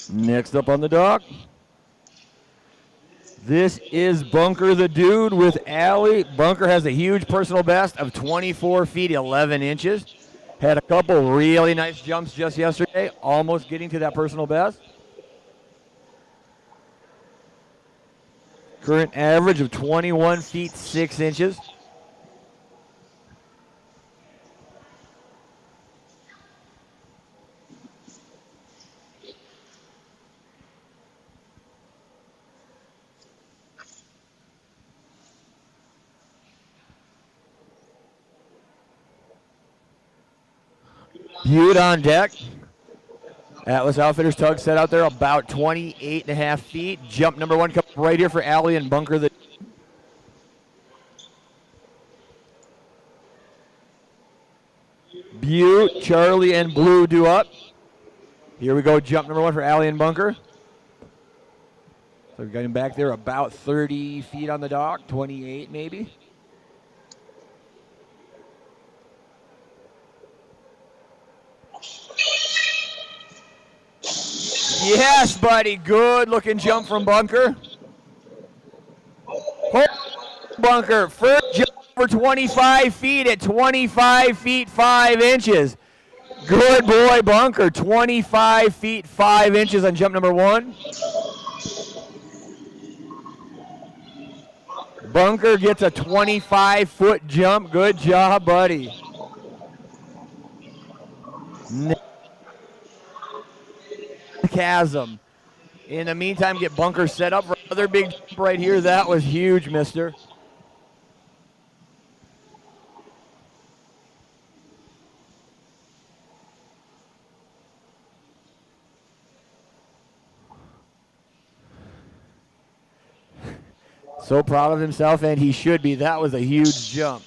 Next up on the dock, this is Bunker the Dude with Allie. Bunker has a huge personal best of 24 feet 11 inches. Had a couple really nice jumps just yesterday, almost getting to that personal best. Current average of 21 feet 6 inches. Butte on deck. Atlas Outfitters tug set out there about 28.5 feet. Jump number one comes right here for Allie and Bunker the Butte, Charlie, and Blue do up. Here we go, jump number one for Allie and Bunker. So we've got him back there about 30 feet on the dock, 28 maybe. Yes, buddy, good looking jump from Bunker. Bunker, first jump for 25 feet at 25 feet 5 inches. Good boy, Bunker, 25 feet 5 inches on jump number one. Bunker gets a 25-foot jump. Good job, buddy. Chasm. In the meantime, get Bunker set up for another big jump right here. That was huge, mister. So proud of himself, and he should be. That was a huge jump.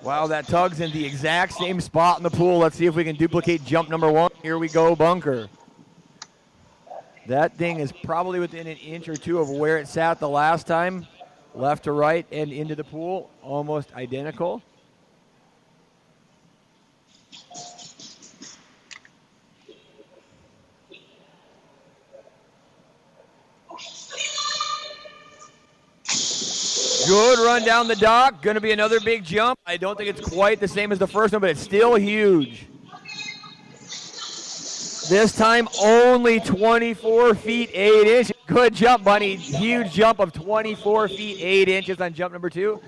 Wow, that tug's in the exact same spot in the pool. Let's see if we can duplicate jump number one. Here we go, Bunker. That thing is probably within an inch or two of where it sat the last time. Left to right and into the pool, almost identical. Good run down the dock. Going to be another big jump. I don't think it's quite the same as the first one, but it's still huge. This time only 24 feet 8 inches. Good jump, buddy. Huge jump of 24 feet 8 inches on jump number two.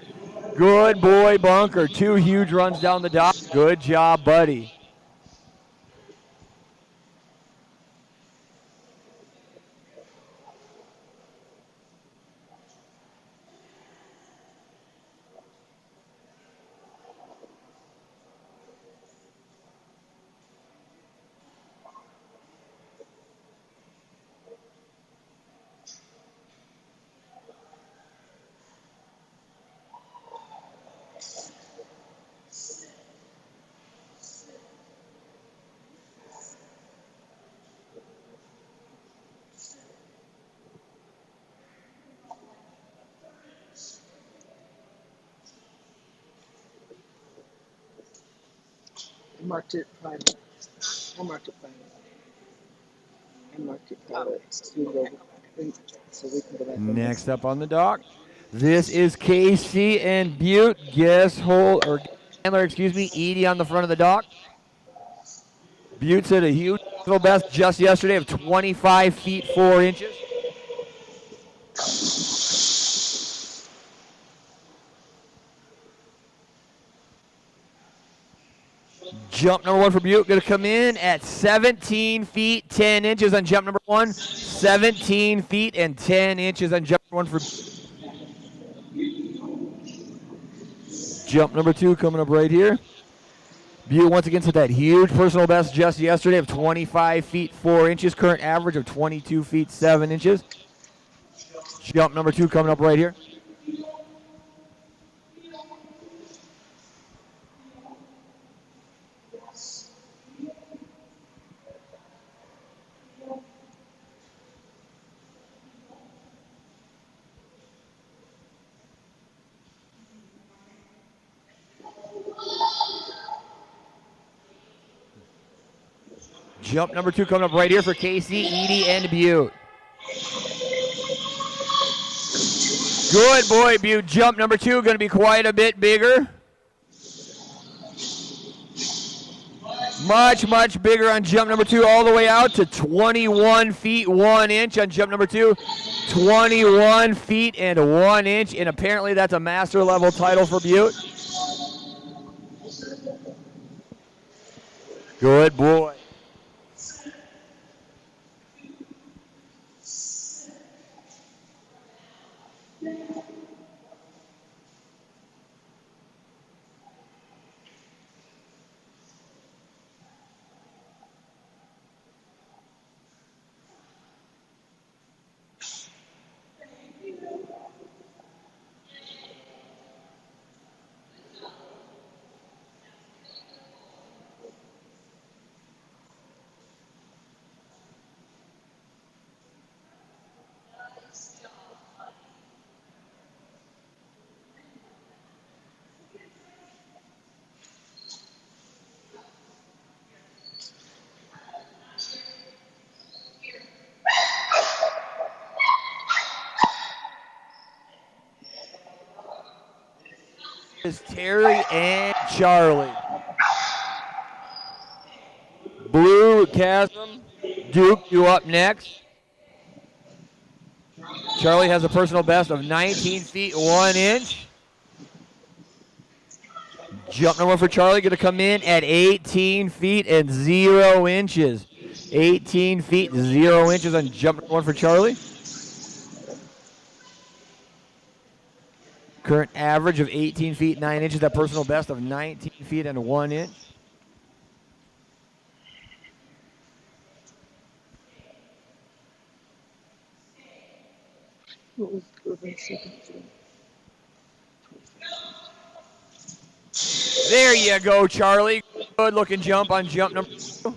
Good boy, Bunker. Two huge runs down the dock. Good job, buddy. Marked it private. I marked it private. I marked it private. So we can go back. Next up on the dock, this is Casey and Butte. Chandler, Edie on the front of the dock. Butte's hit a huge best just yesterday of 25 feet 4 inches. Jump number one for Butte, going to come in at 17 feet 10 inches on jump number one. 17 feet and 10 inches on jump number one for jump number two coming up right here. Butte once again set that huge personal best just yesterday of 25 feet 4 inches. Current average of 22 feet 7 inches. Jump number two coming up right here. Jump number 2 coming up right here for Casey, Edie, and Butte. Good boy, Butte. Jump number 2 going to be quite a bit bigger. Much, much bigger on jump number 2, all the way out to 21 feet 1 inch on jump number 2. 21 feet and 1 inch, and apparently that's a master level title for Butte. Good boy. Is Terry and Charlie. Blue, Chasm, Duke, you up next. Charlie has a personal best of 19 feet 1 inch. Jump number 1 for Charlie going to come in at 18 feet and 0 inches. 18 feet 0 inches on jump number 1 for Charlie. Current average of 18 feet 9 inches. That personal best of 19 feet and 1 inch. What was Corbin's second? There you go, Charlie. Good looking jump on jump number 2.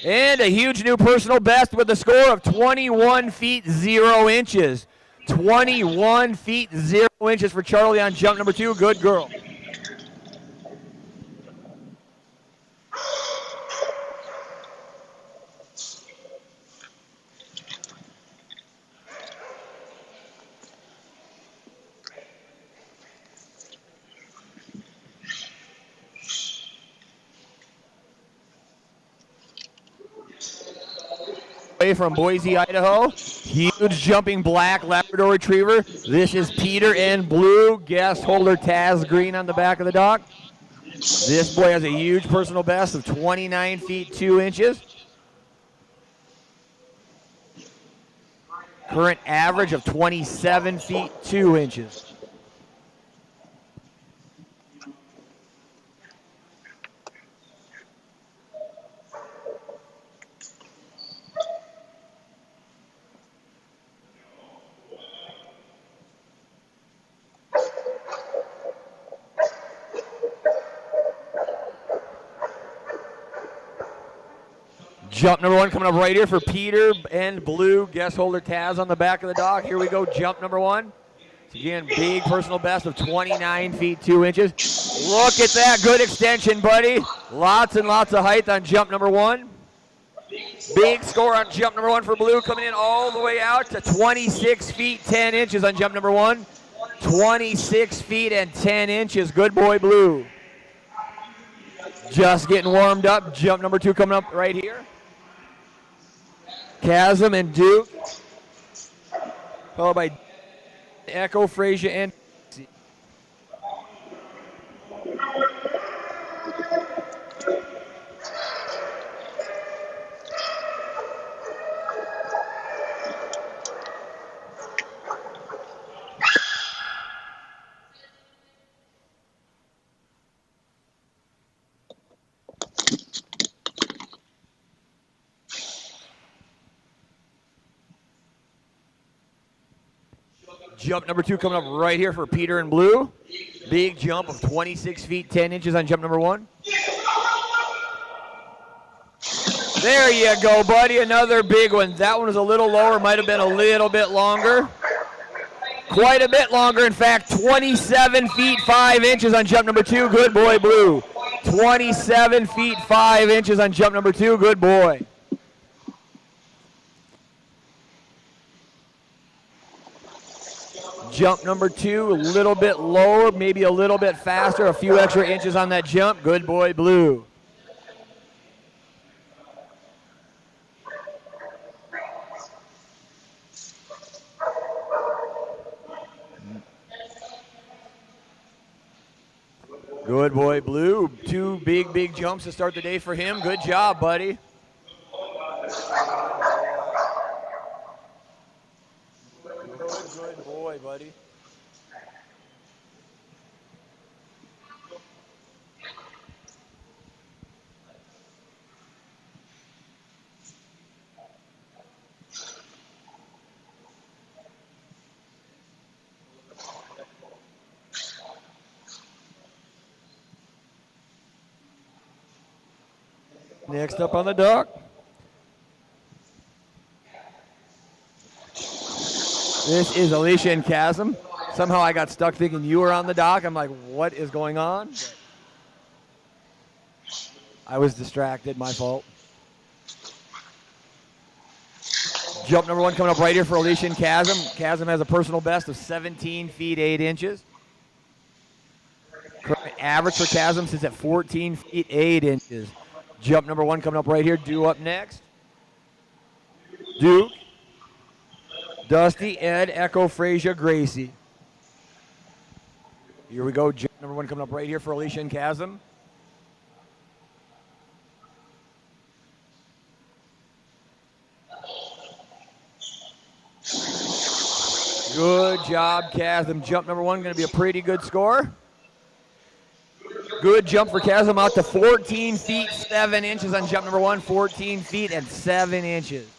And a huge new personal best with a score of 21 feet 0 inches. 21 feet 0 inches for Charlie on jump number 2. Good girl. From Boise, Idaho. Huge jumping black Labrador Retriever. This is Peter and Blue. Guest holder Taz Green on the back of the dog. This boy has a huge personal best of 29 feet 2 inches. Current average of 27 feet 2 inches. Jump number 1 coming up right here for Peter and Blue. Guest holder Taz on the back of the dog. Here we go, jump number 1. Again, big personal best of 29 feet 2 inches. Look at that, good extension, buddy. Lots and lots of height on jump number 1. Big score on jump number 1 for Blue, coming in all the way out to 26 feet 10 inches on jump number 1. 26 feet and 10 inches. Good boy, Blue. Just getting warmed up. Jump number 2 coming up right here. Chasm and Duke, followed by Echo, Frazier, and jump number 2 coming up right here for Peter and Blue. Big jump of 26 feet 10 inches on jump number 1. There you go, buddy. Another big one. That one was a little lower. Might have been a little bit longer. Quite a bit longer, in fact. 27 feet 5 inches on jump number 2. Good boy, Blue. 27 feet 5 inches on jump number 2. Good boy. Jump number 2, a little bit lower, maybe a little bit faster, a few extra inches on that jump. Good boy, Blue. Good boy, Blue. 2 big jumps to start the day for him. Good job, buddy. Good boy, buddy. Next up on the dock. This is Alicia and Chasm. Somehow I got stuck thinking you were on the dock. I'm like, what is going on? But I was distracted, my fault. Jump number 1 coming up right here for Alicia and Chasm. Chasm has a personal best of 17 feet 8 inches. Current average for Chasm sits at 14 feet 8 inches. Jump number 1 coming up right here. Duke up next. Duke, Dusty, Ed, Echo, Frazier, Gracie. Here we go. Jump number 1 coming up right here for Alicia and Chasm. Good job, Chasm. Jump number 1 going to be a pretty good score. Good jump for Chasm out to 14 feet 7 inches on jump number 1. 14 feet and 7 inches.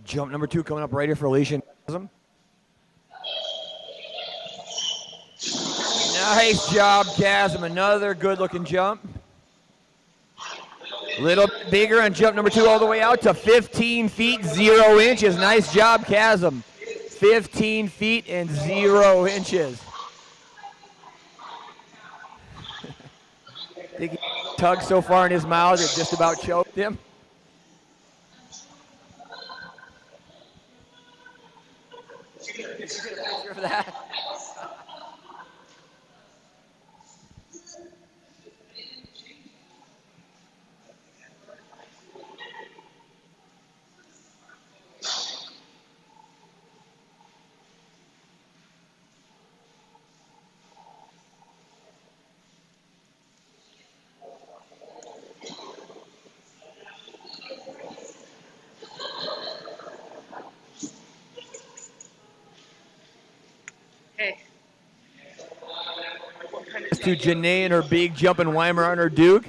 Jump number 2 coming up right here for Alicia and Chasm. Nice job, Chasm. Another good-looking jump. Little bit bigger on jump number 2 all the way out to 15 feet 0 inches. Nice job, Chasm. 15 feet and 0 inches. I think he tugged so far in his mouth it just about choked him. Did you get a picture of that? Hey. To Janae and her big jump in Weimar on her Duke.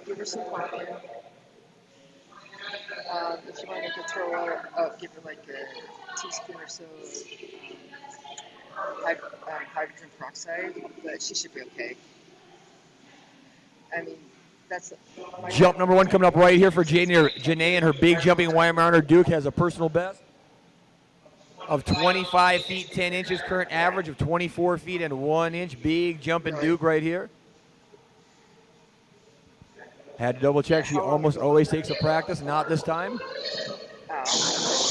Give her some pumpkin. If you want to throw out, give her like a teaspoon or so of hydrogen peroxide, but she should be okay. I mean, that's jump number 1 coming up right here for Janae and her big jumping Weimar on her Duke has a personal best of 25 feet 10 inches. Current average of 24 feet and 1 inch. Big jumping Duke right here. Had to double check. She almost always takes a practice. Not this time.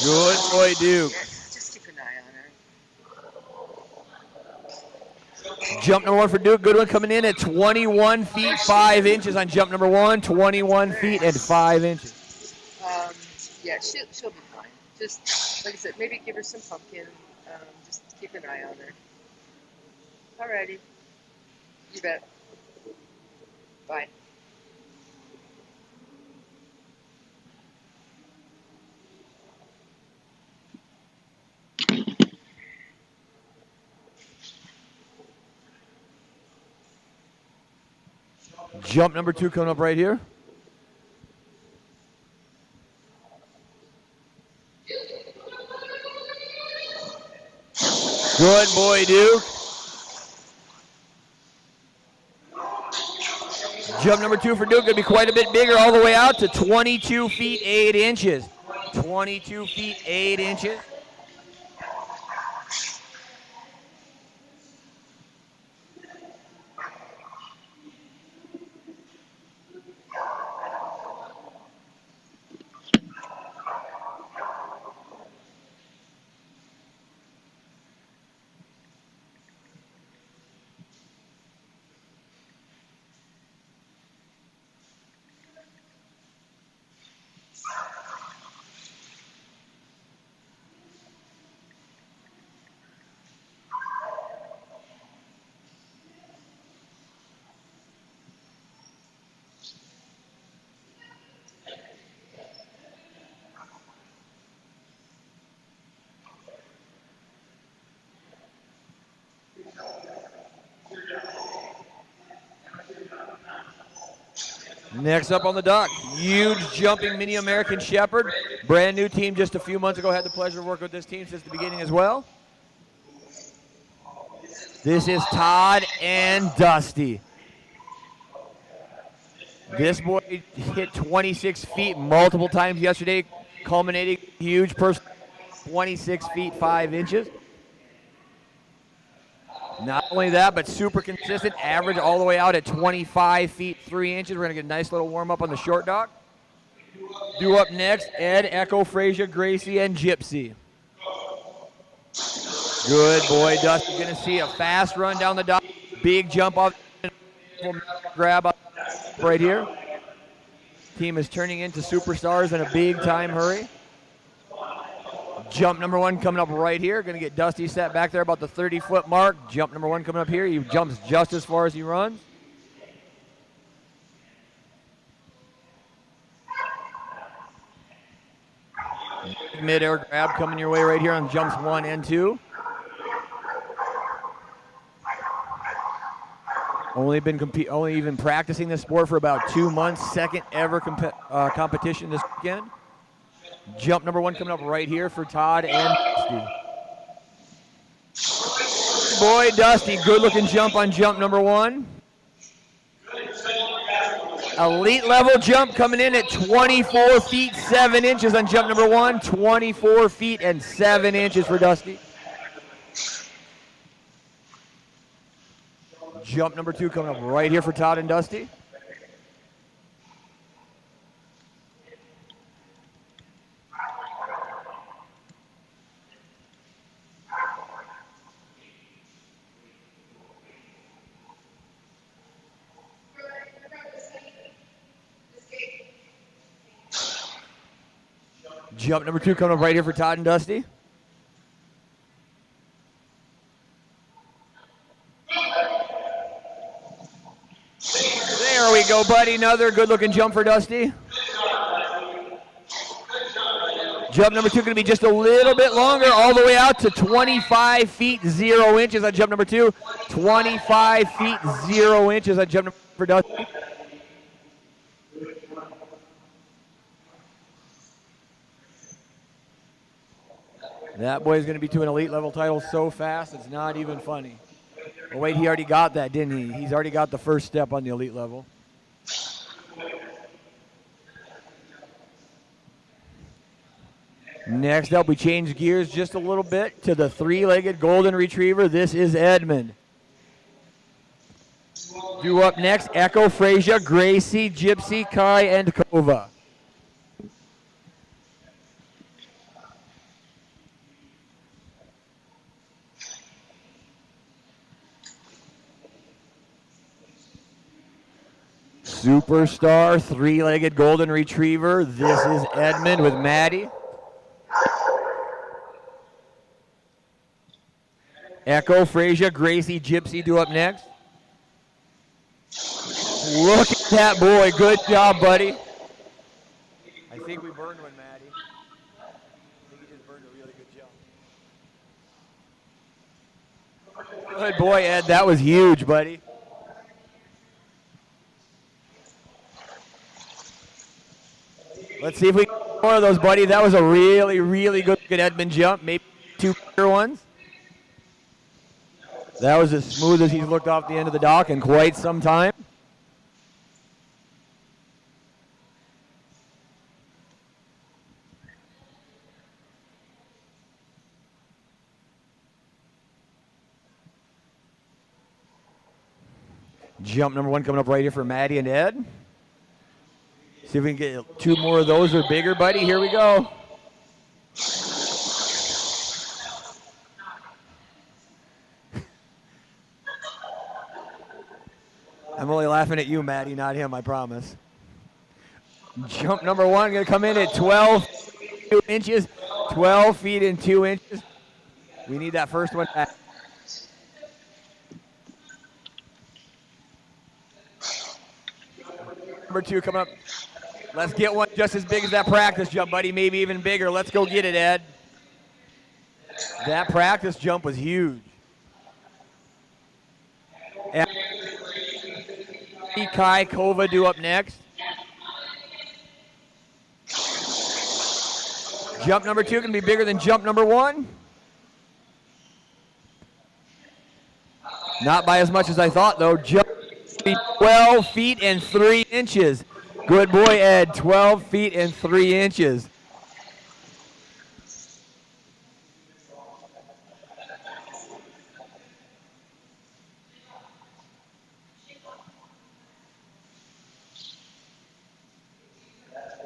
Good boy, Duke. Just keep an eye on her. Jump number 1 for Duke. Good one coming in at 21 feet 5 inches on jump number 1. 21 feet and 5 inches. Yeah, she'll be fine. Just, like I said, maybe give her some pumpkin. Just keep an eye on her. Alrighty. You bet. Bye. Jump number 2 coming up right here. Good boy, Duke. Jump number 2 for Duke going to be quite a bit bigger, all the way out to 22 feet 8 inches. 22 feet 8 inches. Next up on the dock, huge jumping mini American Shepherd. Brand new team just a few months ago. Had the pleasure of working with this team since the beginning as well. This is Todd and Dusty. This boy hit 26 feet multiple times yesterday, culminating huge person, 26 feet 5 inches. Not only that, but super consistent, average all the way out at 25 feet 3 inches. We're going to get a nice little warm up on the short dock. Due up next, Ed, Echo, Frazier, Gracie, and Gypsy. Good boy, Dusty. Going to see a fast run down the dock. Big jump off, grab up right here. Team is turning into superstars in a big time hurry. Jump number 1 coming up right here. Going to get Dusty set back there about the 30-foot mark. Jump number 1 coming up here. He jumps just as far as he runs. Mid-air grab coming your way right here on jumps 1 and 2. Only been practicing this sport for about 2 months. Second ever competition this weekend. Jump number 1 coming up right here for Todd and Dusty. Boy, Dusty, good looking jump on jump number 1. Elite level jump coming in at 24 feet 7 inches on jump number 1. 24 feet and 7 inches for Dusty. Jump number 2 coming up right here for Todd and Dusty. Jump number 2 coming up right here for Todd and Dusty. There we go, buddy. Another good-looking jump for Dusty. Jump number 2 going to be just a little bit longer, all the way out to 25 feet 0 inches on jump number 2. 25 feet 0 inches on jump number for Dusty. That boy's going to be to an elite level title so fast, it's not even funny. Oh, wait, he already got that, didn't he? He's already got the first step on the elite level. Next up, we change gears just a little bit to the 3-legged golden retriever. This is Edmund. Due up next, Echo, Frazier, Gracie, Gypsy, Kai, and Kova. Superstar 3-legged golden retriever. This is Edmund with Maddie. Echo, Frazier, Gracie, Gypsy do up next. Look at that boy. Good job, buddy. I think we burned one, Maddie. I think he just burned a really good jump. Good boy, Ed. That was huge, buddy. Let's see if we can get more of those, buddy. That was a really, really good Edmund jump. Maybe 2 bigger ones. That was as smooth as he's looked off the end of the dock in quite some time. Jump number 1 coming up right here for Maddie and Ed. See if we can get 2 more of those or bigger, buddy. Here we go. I'm only laughing at you, Maddie, not him, I promise. Jump number 1 going to come in at 12 inches. 12 feet and 2 inches. We need that first one back. Number 2 coming up. Let's get one just as big as that practice jump, buddy. Maybe even bigger. Let's go get it, Ed. That practice jump was huge. And Kai Kova do up next. Jump number 2 can be bigger than jump number 1. Not by as much as I thought, though. Jump 12 feet and 3 inches. Good boy, Ed. 12 feet and 3 inches.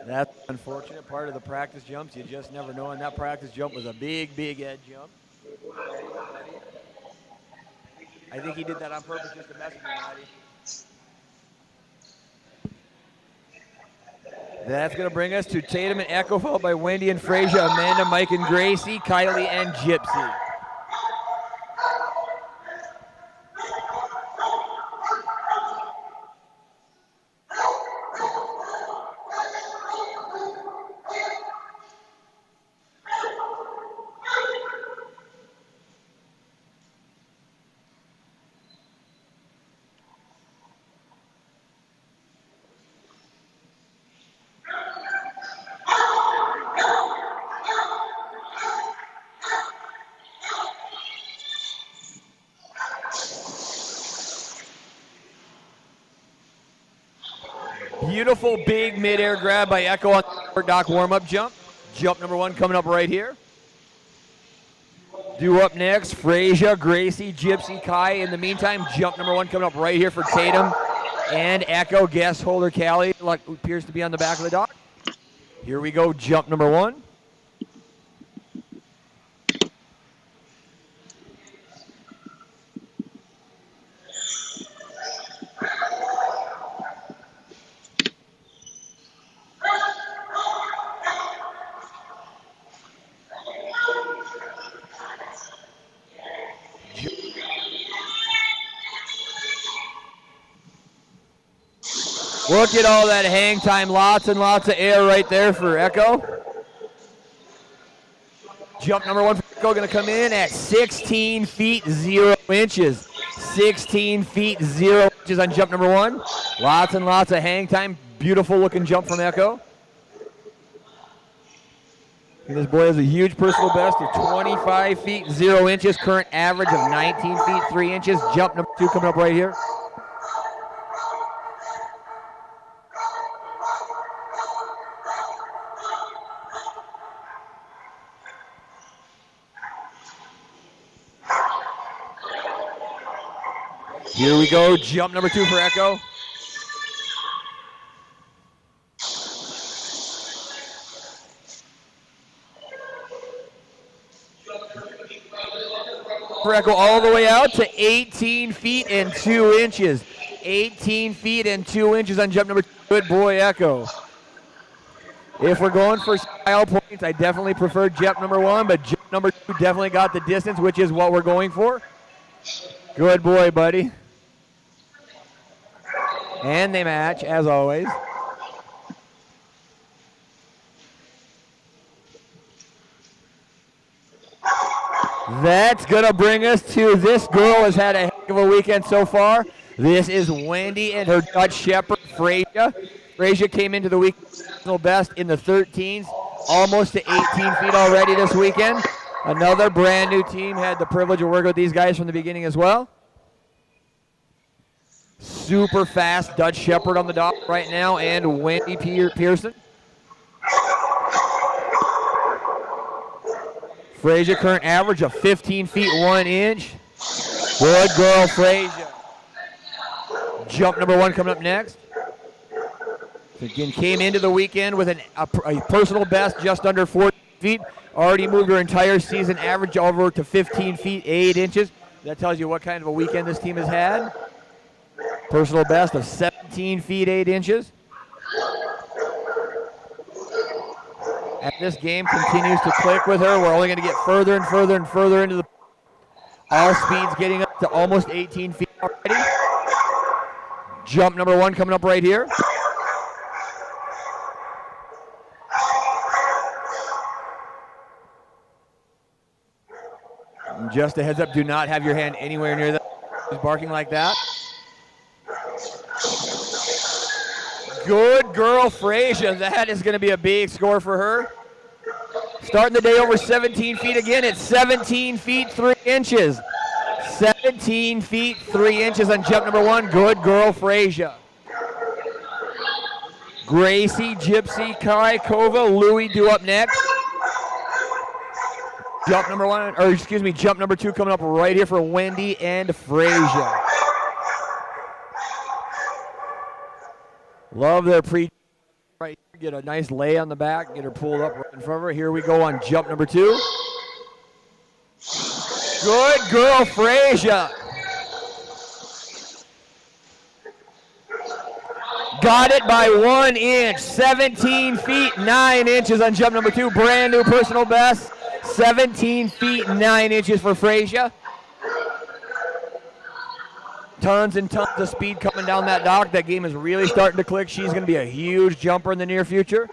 That's the unfortunate part of the practice jumps. You just never know, and that practice jump was a big, big Ed jump. I think he did that on purpose just to mess with me, Maddie. That's going to bring us to Tatum and Echo, followed by Wendy and Frazier, Amanda, Mike and Gracie, Kylie and Gypsy. Beautiful big mid-air grab by Echo on the dock warm-up jump. Jump number 1 coming up right here. Due up next, Frazier, Gracie, Gypsy, Kai. In the meantime, jump number 1 coming up right here for Tatum and Echo. Guest holder Callie appears to be on the back of the dock. Here we go, jump number 1. Look at all that hang time. Lots and lots of air right there for Echo. Jump number 1 for Echo going to come in at 16 feet 0 inches. 16 feet 0 inches on jump number 1. Lots and lots of hang time. Beautiful looking jump from Echo. And this boy has a huge personal best of 25 feet 0 inches. Current average of 19 feet 3 inches. Jump number 2 coming up right here. Here we go, jump number 2 for Echo. For Echo all the way out to 18 feet and 2 inches. 18 feet and 2 inches on jump number 2. Good boy, Echo. If we're going for style points, I definitely prefer jump number 1, but jump number 2 definitely got the distance, which is what we're going for. Good boy, buddy. And they match, as always. That's going to bring us to this girl has had a heck of a weekend so far. This is Wendy and her Dutch Shepherd, Freya. Freya came into the week personal best in the 13s, almost to 18 feet already this weekend. Another brand new team. Had the privilege of working with these guys from the beginning as well. Super fast Dutch Shepherd on the dock right now, and Wendy Pearson. Freya, current average of 15 feet 1 inch. Good girl, Freya. Jump number 1 coming up next. So again, came into the weekend with a personal best just under 14 feet. Already moved her entire season average over to 15 feet 8 inches. That tells you what kind of a weekend this team has had. Personal best of 17 feet 8 inches. And this game continues to click with her. We're only going to get further and further and further into the... All speeds getting up to almost 18 feet already. Jump number 1 coming up right here. And just a heads up, do not have your hand anywhere near that. She's barking like that. Good girl, Freya. That is going to be a big score for her. Starting the day over 17 feet again. It's 17 feet 3 inches. 17 feet 3 inches on jump number 1. Good girl, Freya. Gracie, Gypsy, Kai, Kova, Louie do up next. Jump number 1, or excuse me, jump number 2 coming up right here for Wendy and Freya. Love their right here. Get a nice lay on the back, get her pulled up right in front of her. Here we go on jump number 2. Good girl, Freya. Got it by 1 inch. 17 feet 9 inches on jump number 2. Brand new personal best. 17 feet 9 inches for Freya. Tons and tons of speed coming down that dock. That game is really starting to click. She's going to be a huge jumper in the near future.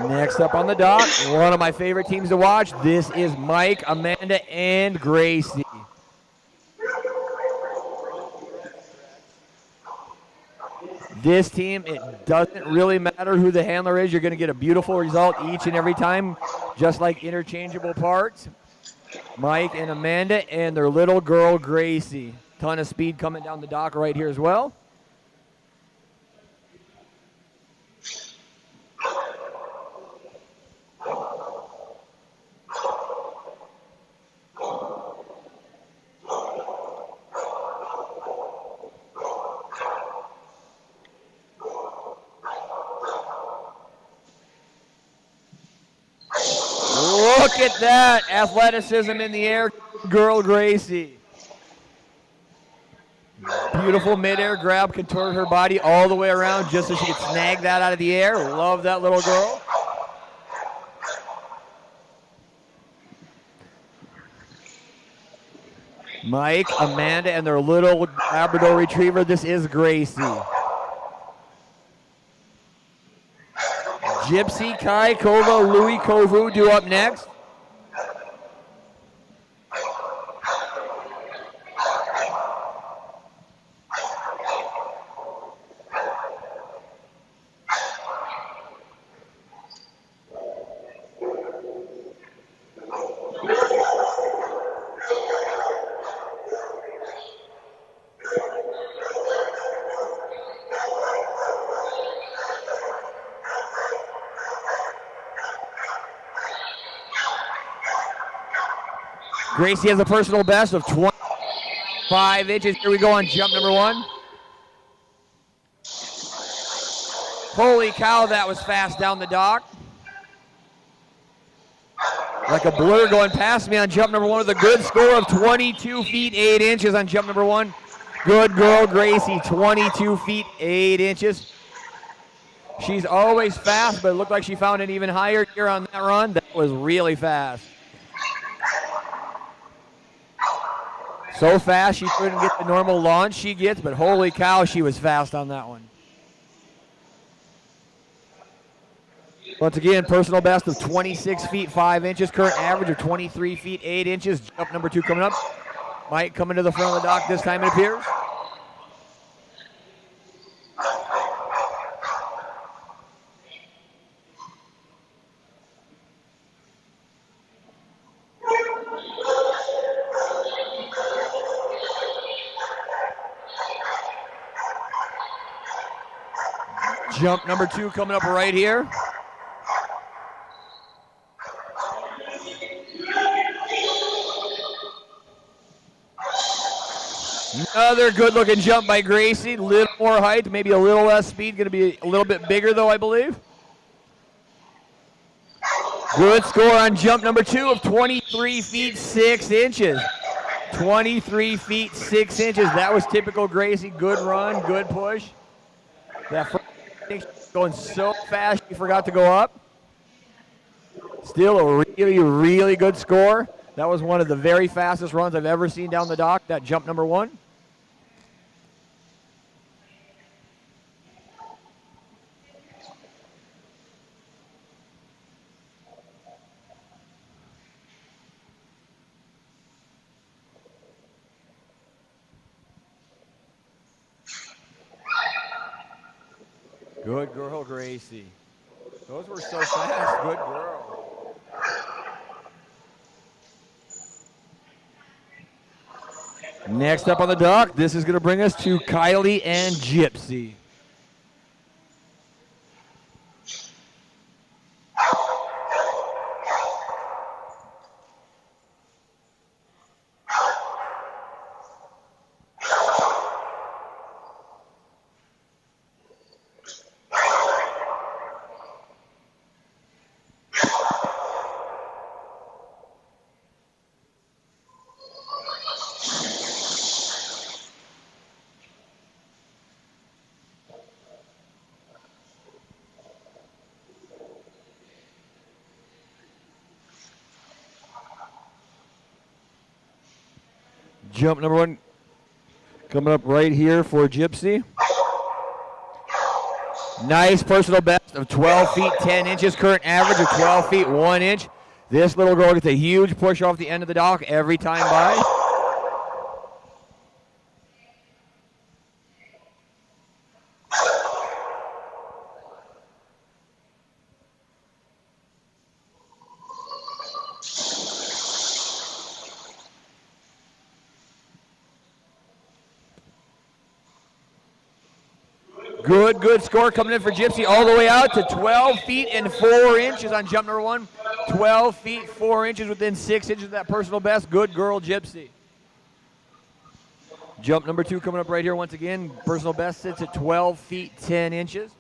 Next up on the dock, one of my favorite teams to watch. This is Mike, Amanda, and Gracie. This team, it doesn't really matter who the handler is. You're going to get a beautiful result each and every time, just like interchangeable parts. Mike and Amanda and their little girl, Gracie. Ton of speed coming down the dock right here as well. Look at that athleticism in the air, girl Gracie. Beautiful midair grab, contorted her body all the way around just so she could snag that out of the air. Love that little girl. Mike, Amanda, and their little Labrador retriever. This is Gracie. Gypsy, Kai, Kova, Louie, Kovu do up next. Gracie has a personal best of 25 inches. Here we go on jump number 1. Holy cow, that was fast down the dock. Like a blur going past me on jump number 1 with a good score of 22 feet 8 inches on jump number 1. Good girl, Gracie, 22 feet 8 inches. She's always fast, but it looked like she found an even higher gear on that run. That was really fast. So fast she couldn't get the normal launch she gets, but holy cow, she was fast on that one. Once again, personal best of 26 feet 5 inches, current average of 23 feet 8 inches. Jump number 2 coming up. Mike coming to the front of the dock this time, it appears. Jump number 2 coming up right here. Another good-looking jump by Gracie. Little more height, maybe a little less speed. Going to be a little bit bigger, though, I believe. Good score on jump number 2 of 23 feet 6 inches. 23 feet 6 inches. That was typical Gracie. Good run, good push. That first going so fast she forgot to go up. Still a really, really good score. That was one of the very fastest runs I've ever seen down the dock, that jump number 1. Good girl, Gracie. Those were so fast. Good girl. Next up on the dock, this is going to bring us to Kylie and Gypsy. Jump number 1 coming up right here for Gypsy. Nice personal best of 12 feet 10 inches. Current average of 12 feet 1 inch. This little girl gets a huge push off the end of the dock every time by. Good score coming in for Gypsy all the way out to 12 feet and 4 inches on jump number 1. 12 feet 4 inches within 6 inches of that personal best. Good girl, Gypsy. Jump number 2 coming up right here once again. Personal best sits at 12 feet 10 inches.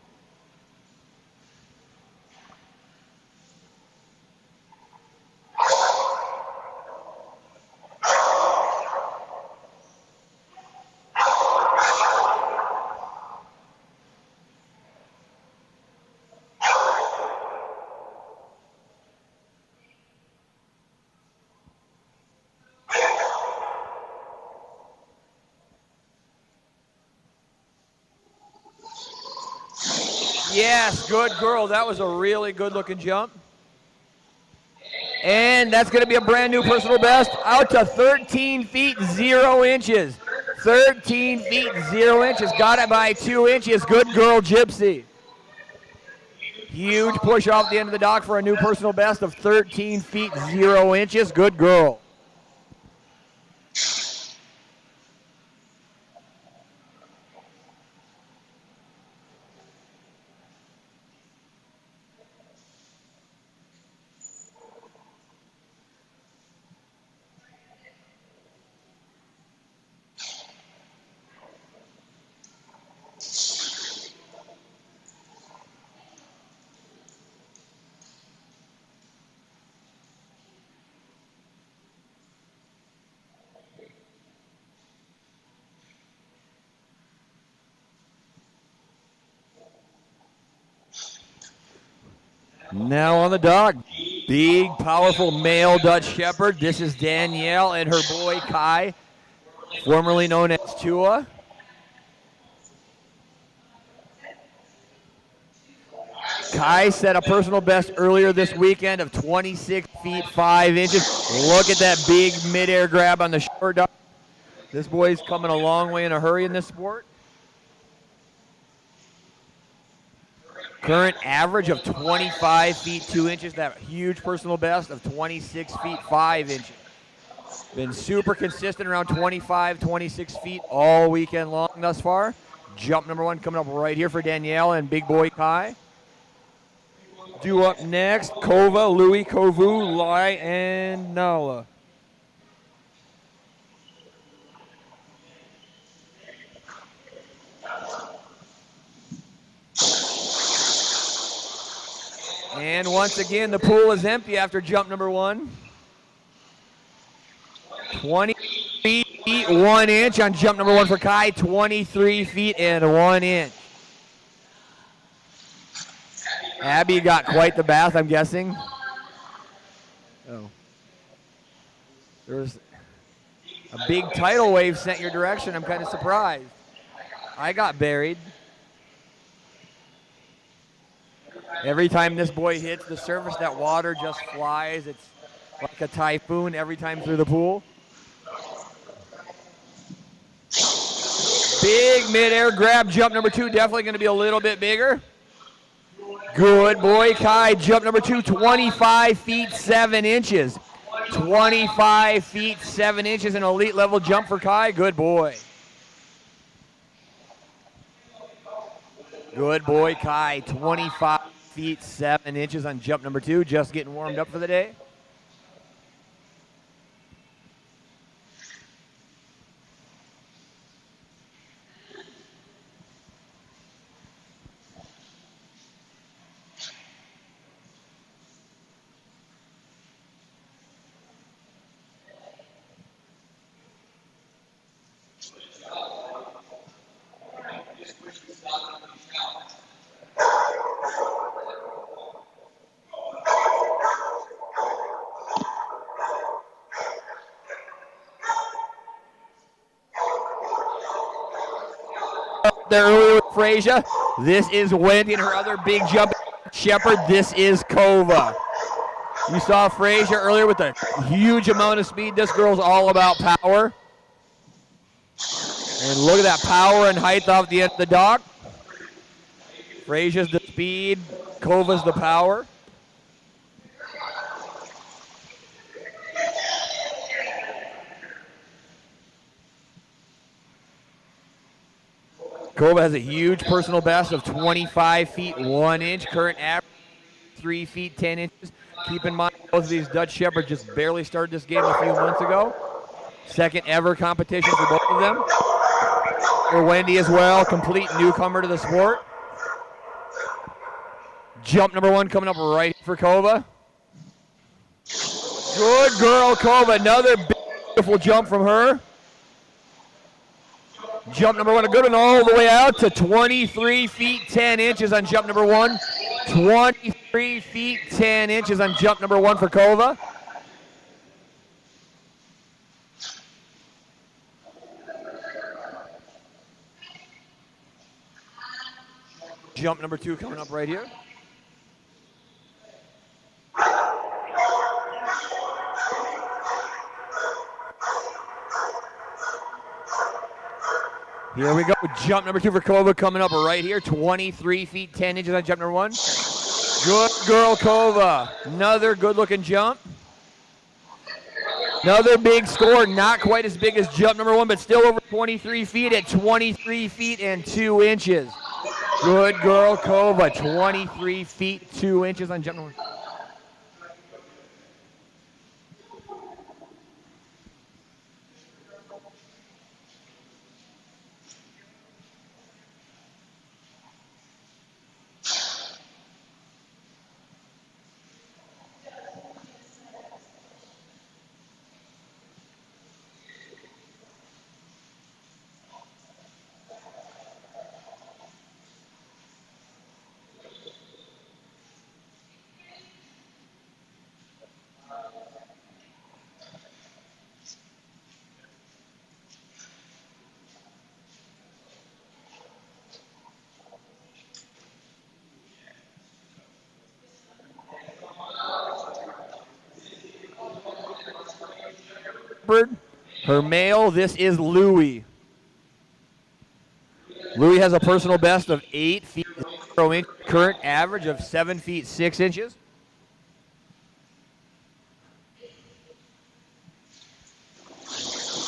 Yes, good girl. That was a really good-looking jump. And that's going to be a brand new personal best out to 13 feet 0 inches. 13 feet 0 inches. Got it by 2 inches. Good girl, Gypsy. Huge push off the end of the dock for a new personal best of 13 feet 0 inches. Good girl. Now on the dock, big, powerful male Dutch Shepherd. This is Danielle and her boy Kai, formerly known as Tua. Kai set a personal best earlier this weekend of 26 feet 5 inches. Look at that big midair grab on the short dog. This boy's coming a long way in a hurry in this sport. Current average of 25 feet 2 inches. That huge personal best of 26 feet 5 inches. Been super consistent around 25, 26 feet all weekend long thus far. Jump number 1 coming up right here for Danielle and big boy Kai. Due up next, Kova, Louis, Kovu, Lai, and Nala. And once again, the pool is empty after jump number 1. 20 feet 1 inch on jump number 1 for Kai. 23 feet and 1 inch. Abby got quite the bath, I'm guessing. Oh. There's a big tidal wave sent your direction. I'm kind of surprised. I got buried. Every time this boy hits the surface, that water just flies. It's like a typhoon every time through the pool. Big midair grab, jump number 2, definitely going to be a little bit bigger. Good boy, Kai. Jump number 2, 25 feet 7 inches. 25 feet 7 inches, an elite level jump for Kai. Good boy. Good boy, Kai. 25 feet 7 inches on jump number 2. Just getting warmed up for the day. There earlier with Frasia. This is Wendy and her other big jump. Shepherd, this is Kova. You saw Frasia earlier with a huge amount of speed. This girl's all about power. And look at that power and height off the end of the dock. Frasia's the speed, Kova's the power. Kova has a huge personal best of 25 feet 1 inch. Current average 3 feet 10 inches. Keep in mind, both of these Dutch Shepherds just barely started this game a few months ago. Second ever competition for both of them. For Wendy as well, complete newcomer to the sport. Jump number 1 coming up right for Kova. Good girl, Kova. Another beautiful jump from her. Jump number 1, a good one all the way out to 23 feet 10 inches on jump number 1. 23 feet 10 inches on jump number 1 for Kova. Jump number 2 coming up right here. Here we go. Jump number 2 for Kova coming up right here. 23 feet 10 inches on jump number 1. Good girl, Kova. Another good-looking jump. Another big score. Not quite as big as jump number 1, but still over 23 feet at 23 feet and 2 inches. Good girl, Kova. 23 feet 2 inches on jump number 1. Shepherd. Her male, this is Louie. Louie has a personal best of 8 feet 0 inches, current average of 7 feet 6 inches.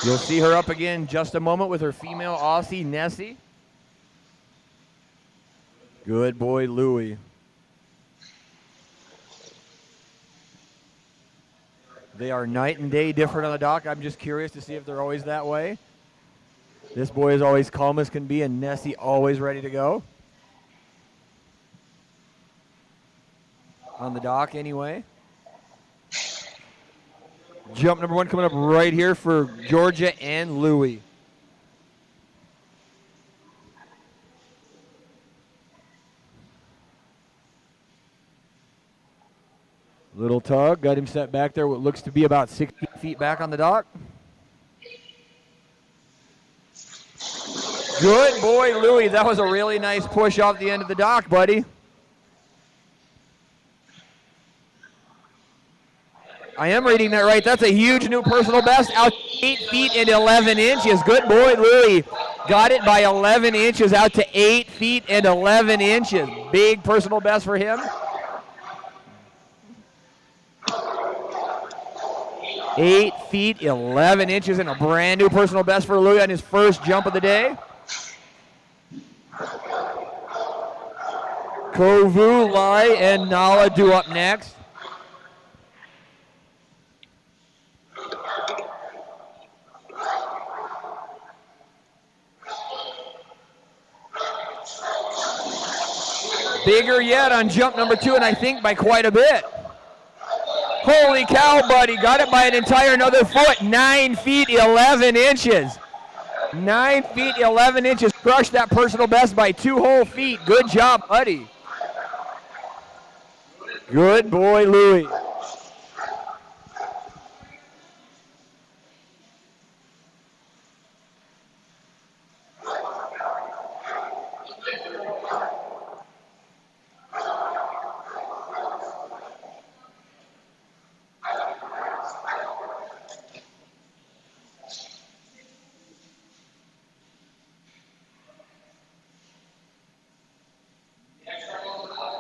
You'll see her up again in just a moment with her female Aussie, Nessie. Good boy, Louie. They are night and day different on the dock. I'm just curious to see if they're always that way. This boy is always calm as can be, and Nessie always ready to go. On the dock anyway. Jump number 1 coming up right here for Georgia and Louie. Little tug, got him set back there what looks to be about 60 feet back on the dock. Good boy, Louie. That was a really nice push off the end of the dock, buddy. I am reading that right. That's a huge new personal best, out 8 feet and 11 inches. Good boy, Louie. Got it by 11 inches, out to 8 feet and 11 inches. Big personal best for him. 8 feet, 11 inches, and a brand new personal best for Louie on his first jump of the day. Kovu, Lai, and Nala do up next. Bigger yet on jump number 2, and I think by quite a bit. Holy cow, buddy. Got it by an entire another foot. 9 feet, 11 inches. 9 feet, 11 inches. Crushed that personal best by 2 whole feet. Good job, buddy. Good boy, Louie.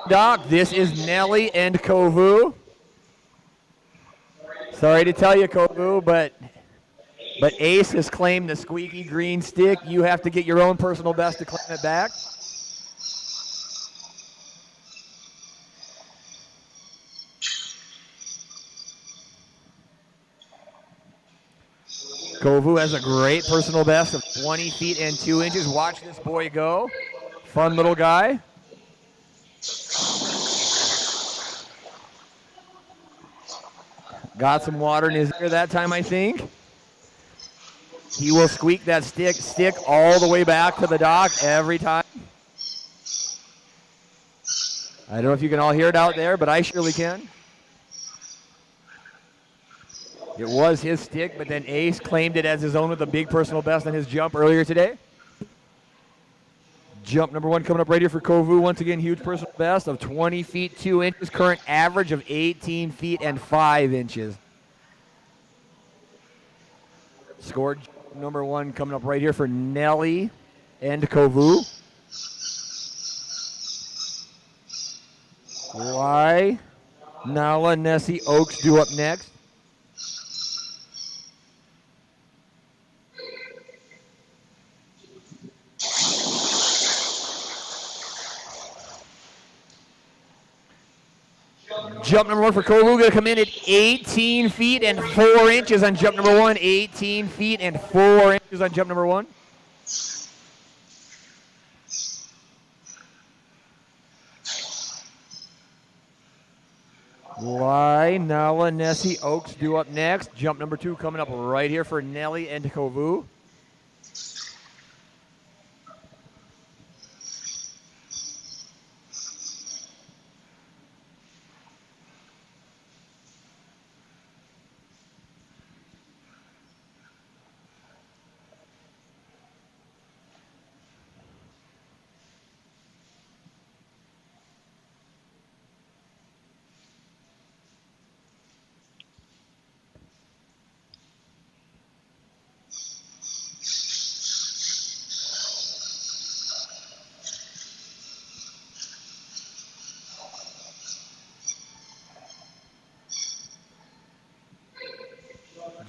Doc, this is Nelly and Kovu. Sorry to tell you, Kovu, but Ace has claimed the squeaky green stick. You have to get your own personal best to claim it back. Kovu has a great personal best of 20 feet and 2 inches. Watch this boy go. Fun little guy. Got some water in his ear that time, I think. He will squeak that stick all the way back to the dock every time. I don't know if you can all hear it out there, but I surely can. It was his stick, but then Ace claimed it as his own with a big personal best on his jump earlier today. Jump number 1 coming up right here for Kovu. Once again, huge personal best of 20 feet 2 inches. Current average of 18 feet and 5 inches. Scored number 1 coming up right here for Nelly and Kovu. Lai, Nala, Nessie, Oaks do up next. Jump number 1 for Kovu, going to come in at 18 feet and 4 inches on jump number 1. 18 feet and 4 inches on jump number 1. Lai, Nala, Nessie, Oaks do up next. Jump number 2 coming up right here for Nelly and Kovu.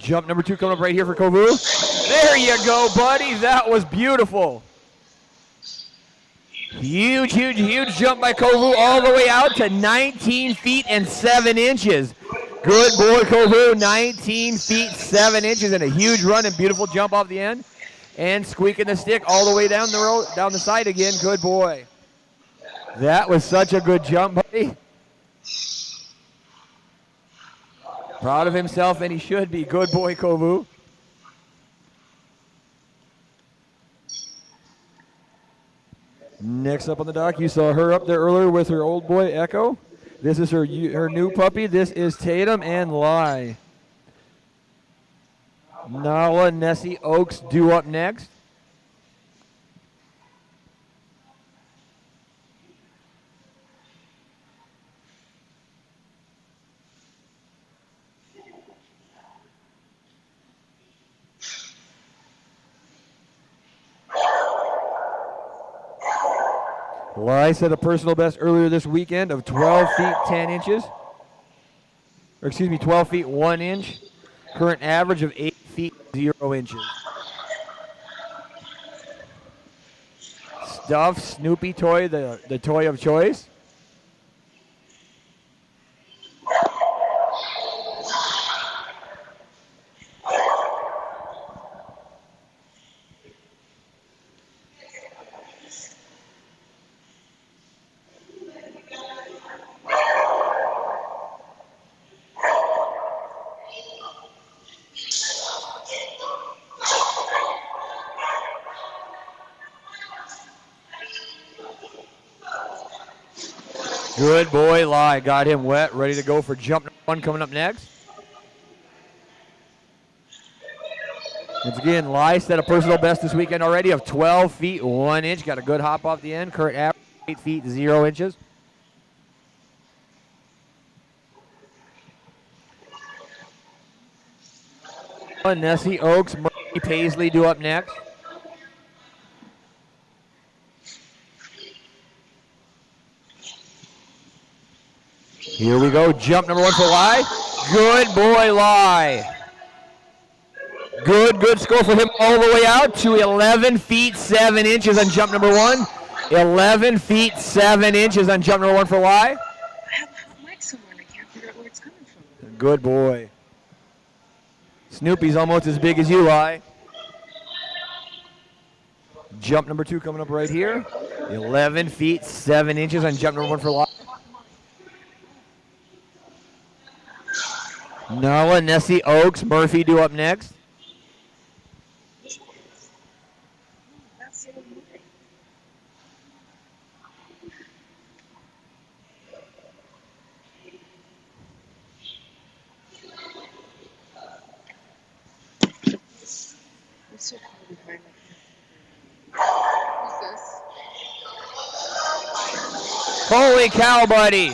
Jump number 2 coming up right here for Kovu. There you go, buddy. That was beautiful. Huge, huge, huge jump by Kovu all the way out to 19 feet and 7 inches. Good boy, Kovu. 19 feet, 7 inches, and a huge run and beautiful jump off the end. And squeaking the stick all the way down the road, down the side again. Good boy. That was such a good jump, buddy. Proud of himself, and he should be. Good boy, Kovu. Next up on the dock, you saw her up there earlier with her old boy, Echo. This is her new puppy. This is Tatum and Lai. Nala, Nessie, Oaks due up next. Lai set a personal best earlier this weekend of 12 feet 10 inches. Or excuse me, 12 feet 1 inch. Current average of 8 feet 0 inches. Stuffed Snoopy toy, the toy of choice. Good boy, Lai. Got him wet, ready to go for jump number 1 coming up next. Once again, Lai set a personal best this weekend already of 12 feet 1 inch. Got a good hop off the end. Current average 8 feet 0 inches. Nessie, Oaks, Murphy, Paisley due up next. Here we go, jump number 1 for Lai. Good boy, Lai. Good score for him all the way out to 11 feet 7 inches on jump number 1. 11 feet 7 inches on jump number 1 for Lai. I have a hot mic somewhere and I can't figure out where it's coming from. Good boy. Snoopy's almost as big as you, Lai. Jump number 2 coming up right here. 11 feet 7 inches on jump number 1 for Lai. Nala, Nessie, Oaks, Murphy due up next. Holy cow, buddy.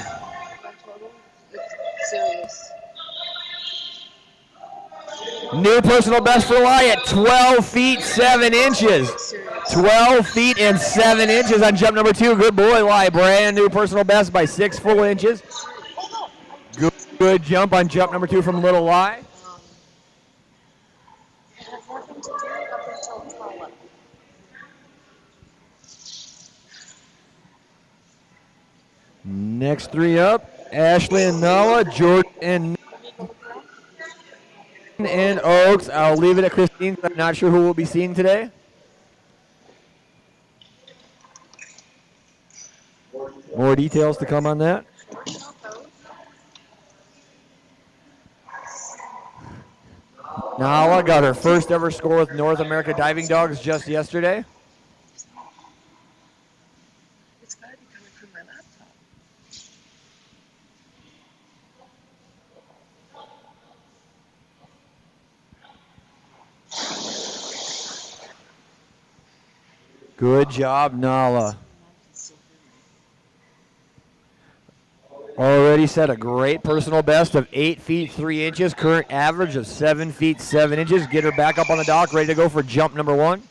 New personal best for Lai at 12 feet 7 inches. 12 feet and 7 inches on jump number 2. Good boy, Lai. Brand new personal best by 6 full inches. Good jump on jump number 2 from little Lai. Next 3 up, Ashley and Nala, Jordan and Oaks. I'll leave it at Christine. I'm not sure who we'll be seeing today. More details to come on that. Nala got her first ever score with North America Diving Dogs just yesterday. It's got to be coming from my laptop. Good job, Nala. Already set a great personal best of 8 feet 3 inches. Current average of 7 feet 7 inches. Get her back up on the dock, ready to go for jump number 1.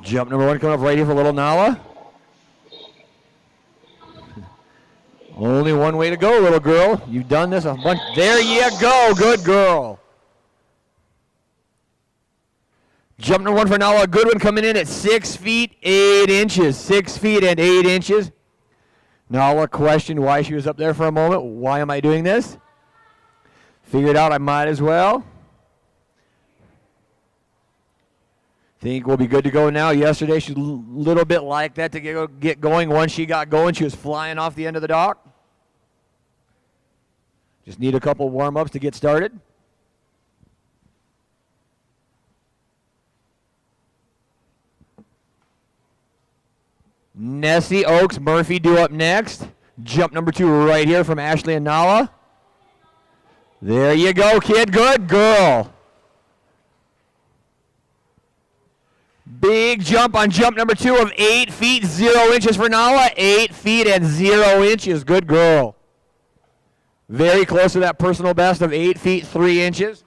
Jump number 1 coming up right here for little Nala. Only one way to go, little girl. You've done this a bunch. There you go. Good girl. Jump number 1 for Nala. A good one coming in at 6 feet 8 inches. 6 feet and 8 inches. Nala questioned why she was up there for a moment. Why am I doing this? Figured out I might as well. Think we'll be good to go now. Yesterday, she's a little bit like that to get going. Once she got going, she was flying off the end of the dock. Just need a couple warm-ups to get started. Nessie, Oaks, Murphy due up next. Jump number 2 right here from Ashley and Nala. There you go, kid. Good girl. Big jump on jump number 2 of 8 feet 0 inches for Nala. 8 feet and 0 inches. Good girl. Very close to that personal best of 8 feet 3 inches.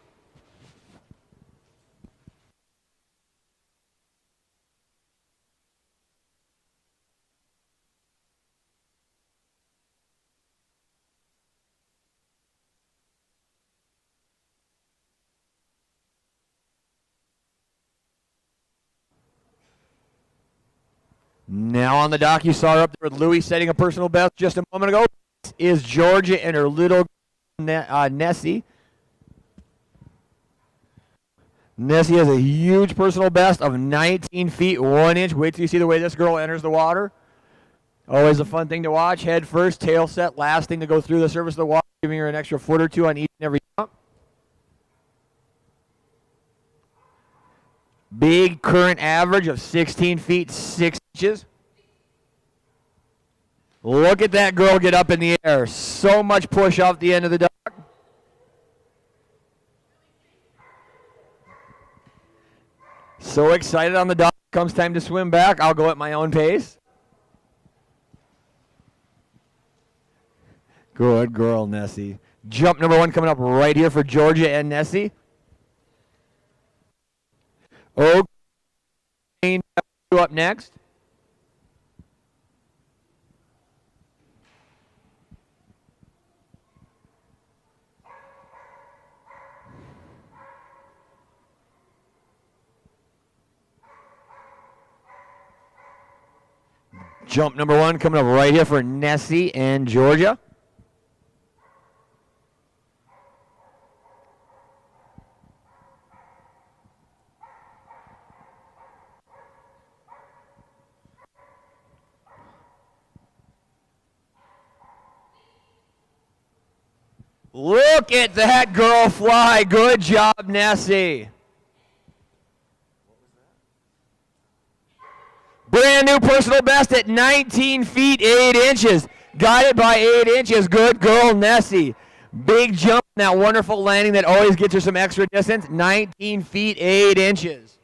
Now on the dock, you saw her up there with Louie setting a personal best just a moment ago. This is Georgia and her little Nessie. Nessie has a huge personal best of 19 feet 1 inch. Wait till you see the way this girl enters the water. Always a fun thing to watch. Head first, tail set, last thing to go through the surface of the water, giving her an extra foot or 2 on each and every jump. Big current average of 16 feet 6 inches. Look at that girl get up in the air. So much push off the end of the dock. So excited on the dock. Comes time to swim back. I'll go at my own pace. Good girl, Nessie. Jump number 1 coming up right here for Georgia and Nessie. Oak up next. Jump number 1 coming up right here for Nessie and Georgia. Look at that girl fly. Good job, Nessie. Brand new personal best at 19 feet 8 inches. Got it by 8 inches. Good girl, Nessie. Big jump in that wonderful landing that always gets her some extra distance. 19 feet 8 inches.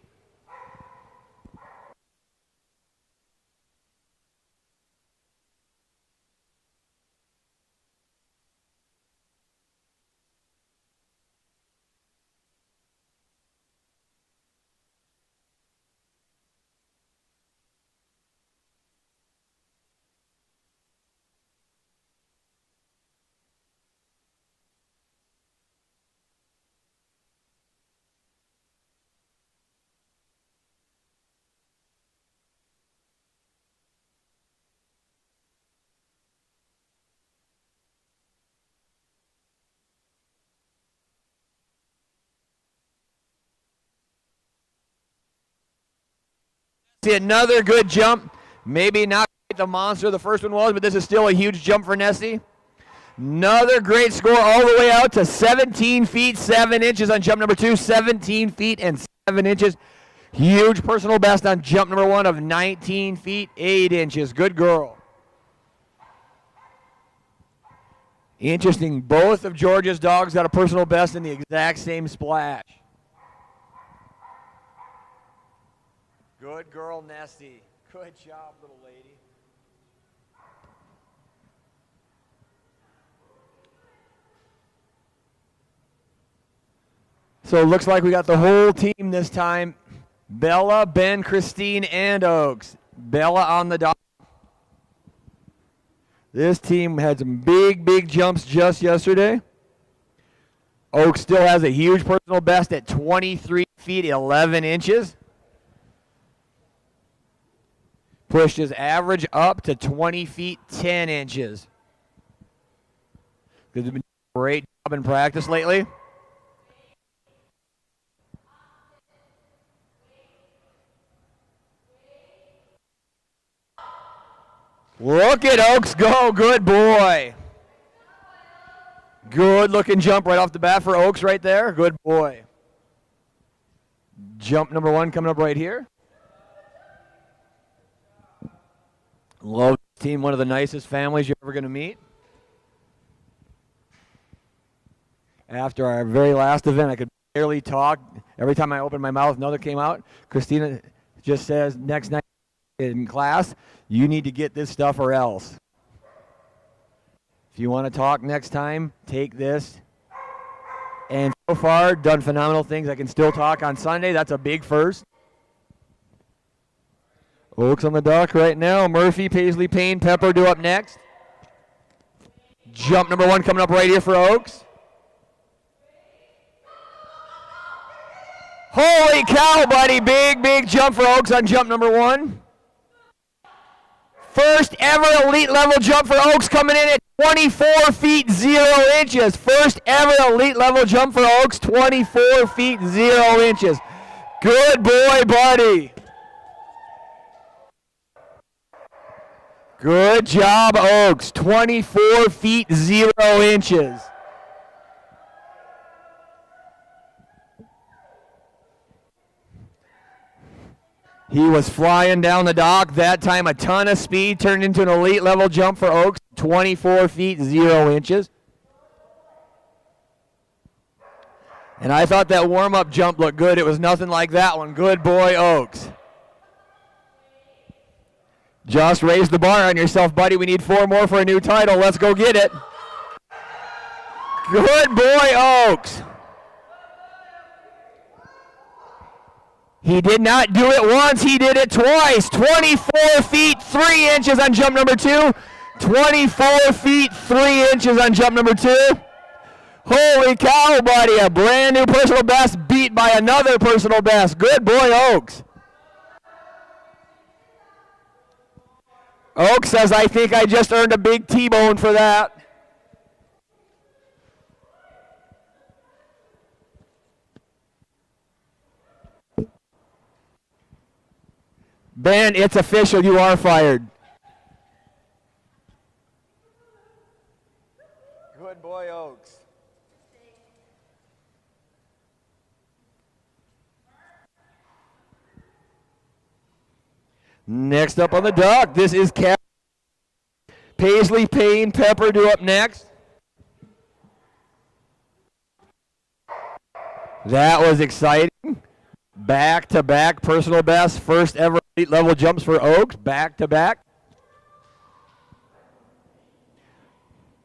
See another good jump. Maybe not quite the monster the first one was, but this is still a huge jump for Nessie. Another great score all the way out to 17 feet 7 inches on jump number 2. 17 feet and 7 inches. Huge personal best on jump number 1 of 19 feet 8 inches. Good girl. Interesting. Both of Georgia's dogs got a personal best in the exact same splash. Good girl, Nessie. Good job, little lady. So it looks like we got the whole team this time Bella, Ben, Christine, and Oaks. Bella on the dock. This team had some big jumps just yesterday. Oaks still has a huge personal best at 23 feet 11 inches. Pushed his average up to 20 feet 10 inches. He's been doing a great job in practice lately. Look at Oaks go, good boy. Good looking jump right off the bat for Oaks right there, good boy. Jump number 1 coming up right here. Love this team, one of the nicest families you're ever going to meet. After our very last event, I could barely talk. Every time I opened my mouth, another came out. Christina just says, next night in class, you need to get this stuff or else. If you want to talk next time, take this. And so far, done phenomenal things. I can still talk on Sunday. That's a big first. Oaks on the dock right now. Murphy, Paisley, Payne, Pepper do up next. Jump number 1 coming up right here for Oaks. Holy cow, buddy. Big jump for Oaks on jump number 1. First ever elite level jump for Oaks coming in at 24 feet 0 inches. First ever elite level jump for Oaks, 24 feet 0 inches. Good boy, buddy. Good job, Oaks. 24 feet 0 inches. He was flying down the dock. That time a ton of speed turned into an elite level jump for Oaks. 24 feet 0 inches. And I thought that warm-up jump looked good. It was nothing like that one. Good boy, Oaks. Just raise the bar on yourself, buddy. We need 4 more for a new title. Let's go get it. Good boy, Oaks. He did not do it once. He did it twice. 24 feet 3 inches on jump number 2. 24 feet 3 inches on jump number 2. Holy cow, buddy. A brand new personal best beat by another personal best. Good boy, Oaks. Oaks says, I think I just earned a big T-bone for that. Ben, it's official. You are fired. Good boy, Oaks. Next up on the dock, this is Paisley, Payne, Pepper do up next. That was exciting. Back-to-back personal best, first ever elite level jumps for Oaks, back-to-back.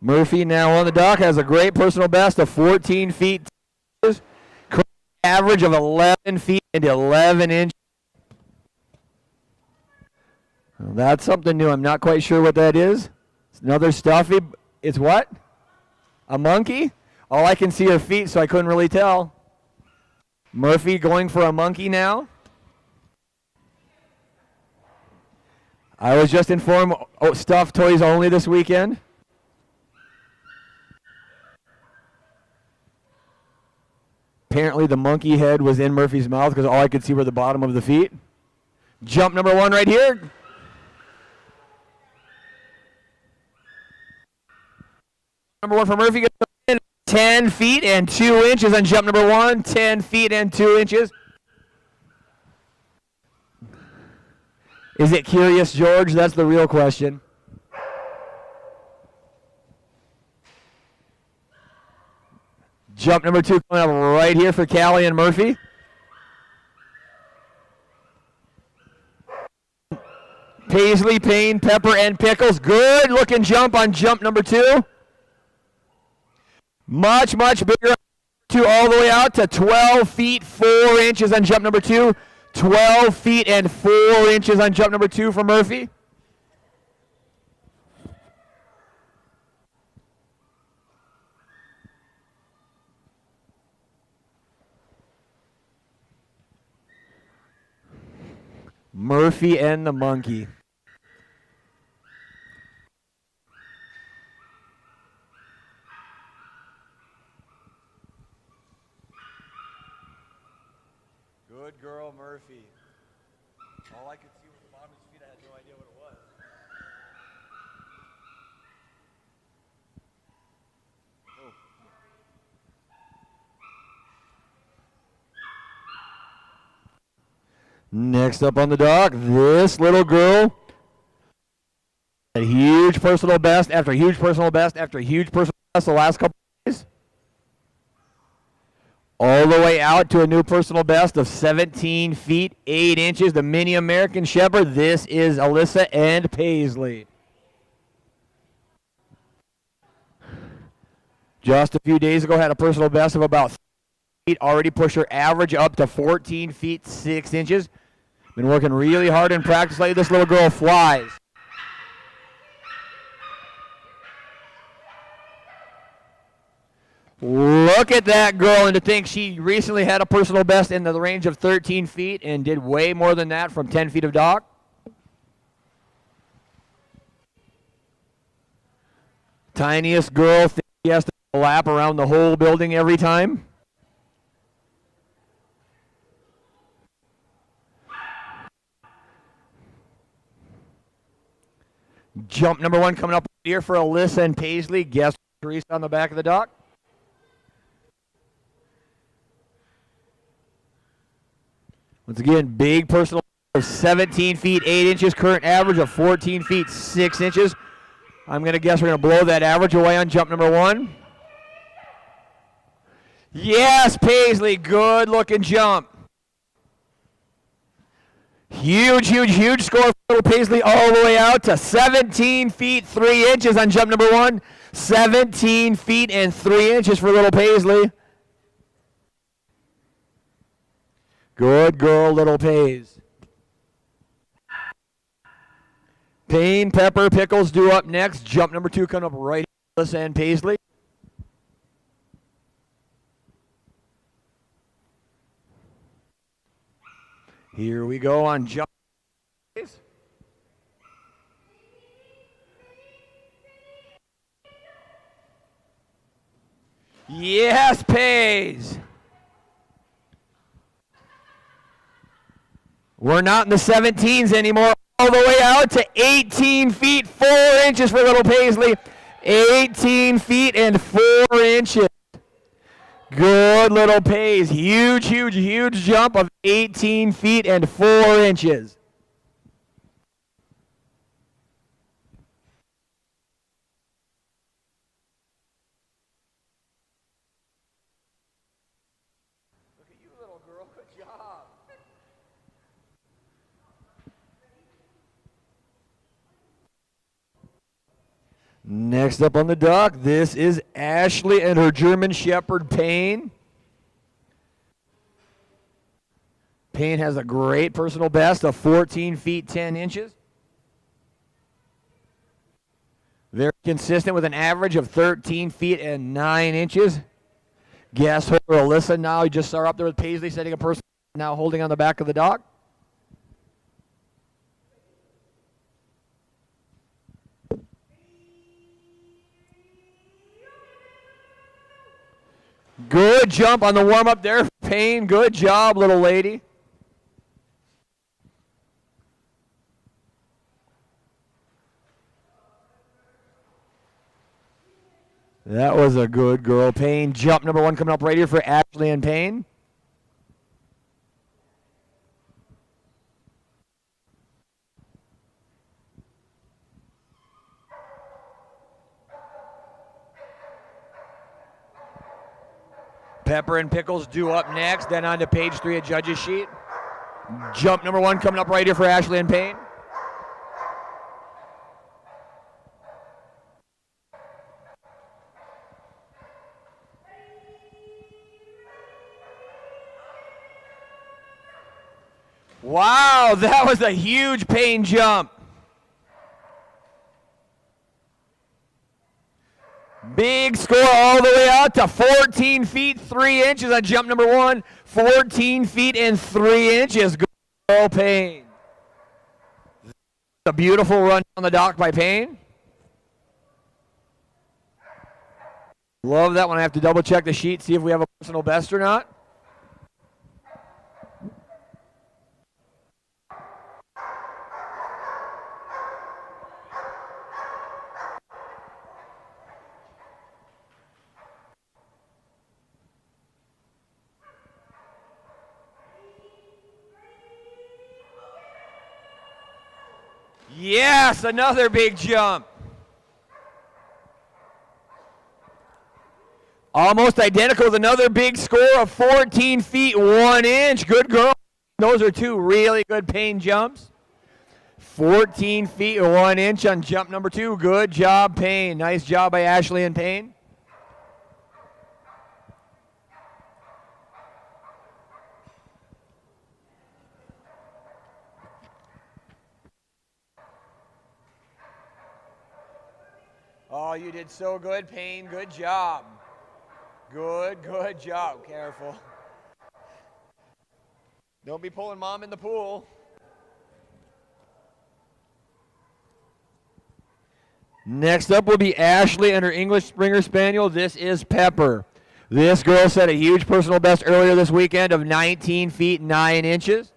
Murphy now on the dock has a great personal best of 14 feet, average of 11 feet and 11 inches. Well, that's something new. I'm not quite sure what that is. It's another stuffy. It's what? A monkey? All I can see are feet, so I couldn't really tell. Murphy going for a monkey now. I was just informed, stuffed toys only this weekend. Apparently the monkey head was in Murphy's mouth because all I could see were the bottom of the feet. Jump number 1 right here. Number 1 for Murphy. 10 feet and 2 inches on jump number 1. 10 feet and 2 inches. Is it Curious George? That's the real question. Jump number 2 coming up right here for Callie and Murphy. Paisley, Payne, Pepper, and Pickles. Good looking jump on jump number 2. Much bigger, all the way out to 12 feet 4 inches on jump number 2. 12 feet and 4 inches on jump number 2 for Murphy. Murphy and the monkey. Good girl, Murphy. All I could see was the bottom of his feet. I had no idea what it was. Oh. Next up on the dock, this little girl. A huge personal best after huge personal best after huge personal best the last couple of days. All the way out to a new personal best of 17 feet, 8 inches. The mini American Shepherd. This is Alyssa and Paisley. Just a few days ago, had a personal best of about 3 feet. Already pushed her average up to 14 feet, 6 inches. Been working really hard in practice lately. This little girl flies. Look at that girl, and to think she recently had a personal best in the range of 13 feet and did way more than that from 10 feet of dock. Tiniest girl, thinks she has to lap around the whole building every time. Jump number 1 coming up here for Alyssa and Paisley. Guess Teresa on the back of the dock. Once again, big personal of 17 feet, 8 inches. Current average of 14 feet, 6 inches. I'm going to guess we're going to blow that average away on jump number 1. Yes, Paisley, good looking jump. Huge, huge, huge score for little Paisley all the way out to 17 feet, 3 inches on jump number 1. 17 feet and 3 inches for little Paisley. Good girl, little Pays. Payne, Pepper, Pickles due up next. Jump number 2 coming up right here, Alyssa and Paisley. Here we go on jump. Yes, Pays. We're not in the 17s anymore. All the way out to 18 feet, 4 inches for little Paisley. 18 feet and 4 inches. Good little Pays. Huge, huge, huge jump of 18 feet and 4 inches. Look at you, little girl. Good job. Next up on the dock, this is Ashley and her German Shepherd, Payne. Payne has a great personal best of 14 feet, 10 inches. Very consistent with an average of 13 feet and 9 inches. Guest holder Alyssa now, you just saw her up there with Paisley setting a personal, now holding on the back of the dock. Good jump on the warm-up there, Payne. Good job, little lady. That was a good girl, Payne. Jump number 1 coming up right here for Ashley and Payne. Pepper and Pickles due up next, then on to page 3 of Judge's sheet. Jump number 1 coming up right here for Ashley and Payne. Wow, that was a huge pain jump. Big score all the way out to 14 feet 3 inches on jump number 1. 14 feet and 3 inches. Good girl, Payne. A beautiful run on the dock by Payne. Love that one. I have to double check the sheet, see if we have a personal best or not. Yes, another big jump. Almost identical with another big score of 14 feet 1 inch. Good girl. Those are two really good Payne jumps. 14 feet 1 inch on jump number 2. Good job, Payne. Nice job by Ashley and Payne. Oh, you did so good, Payne. Good job. Good job. Careful. Don't be pulling Mom in the pool. Next up will be Ashley and her English Springer Spaniel. This is Pepper. This girl set a huge personal best earlier this weekend of 19 feet 9 inches.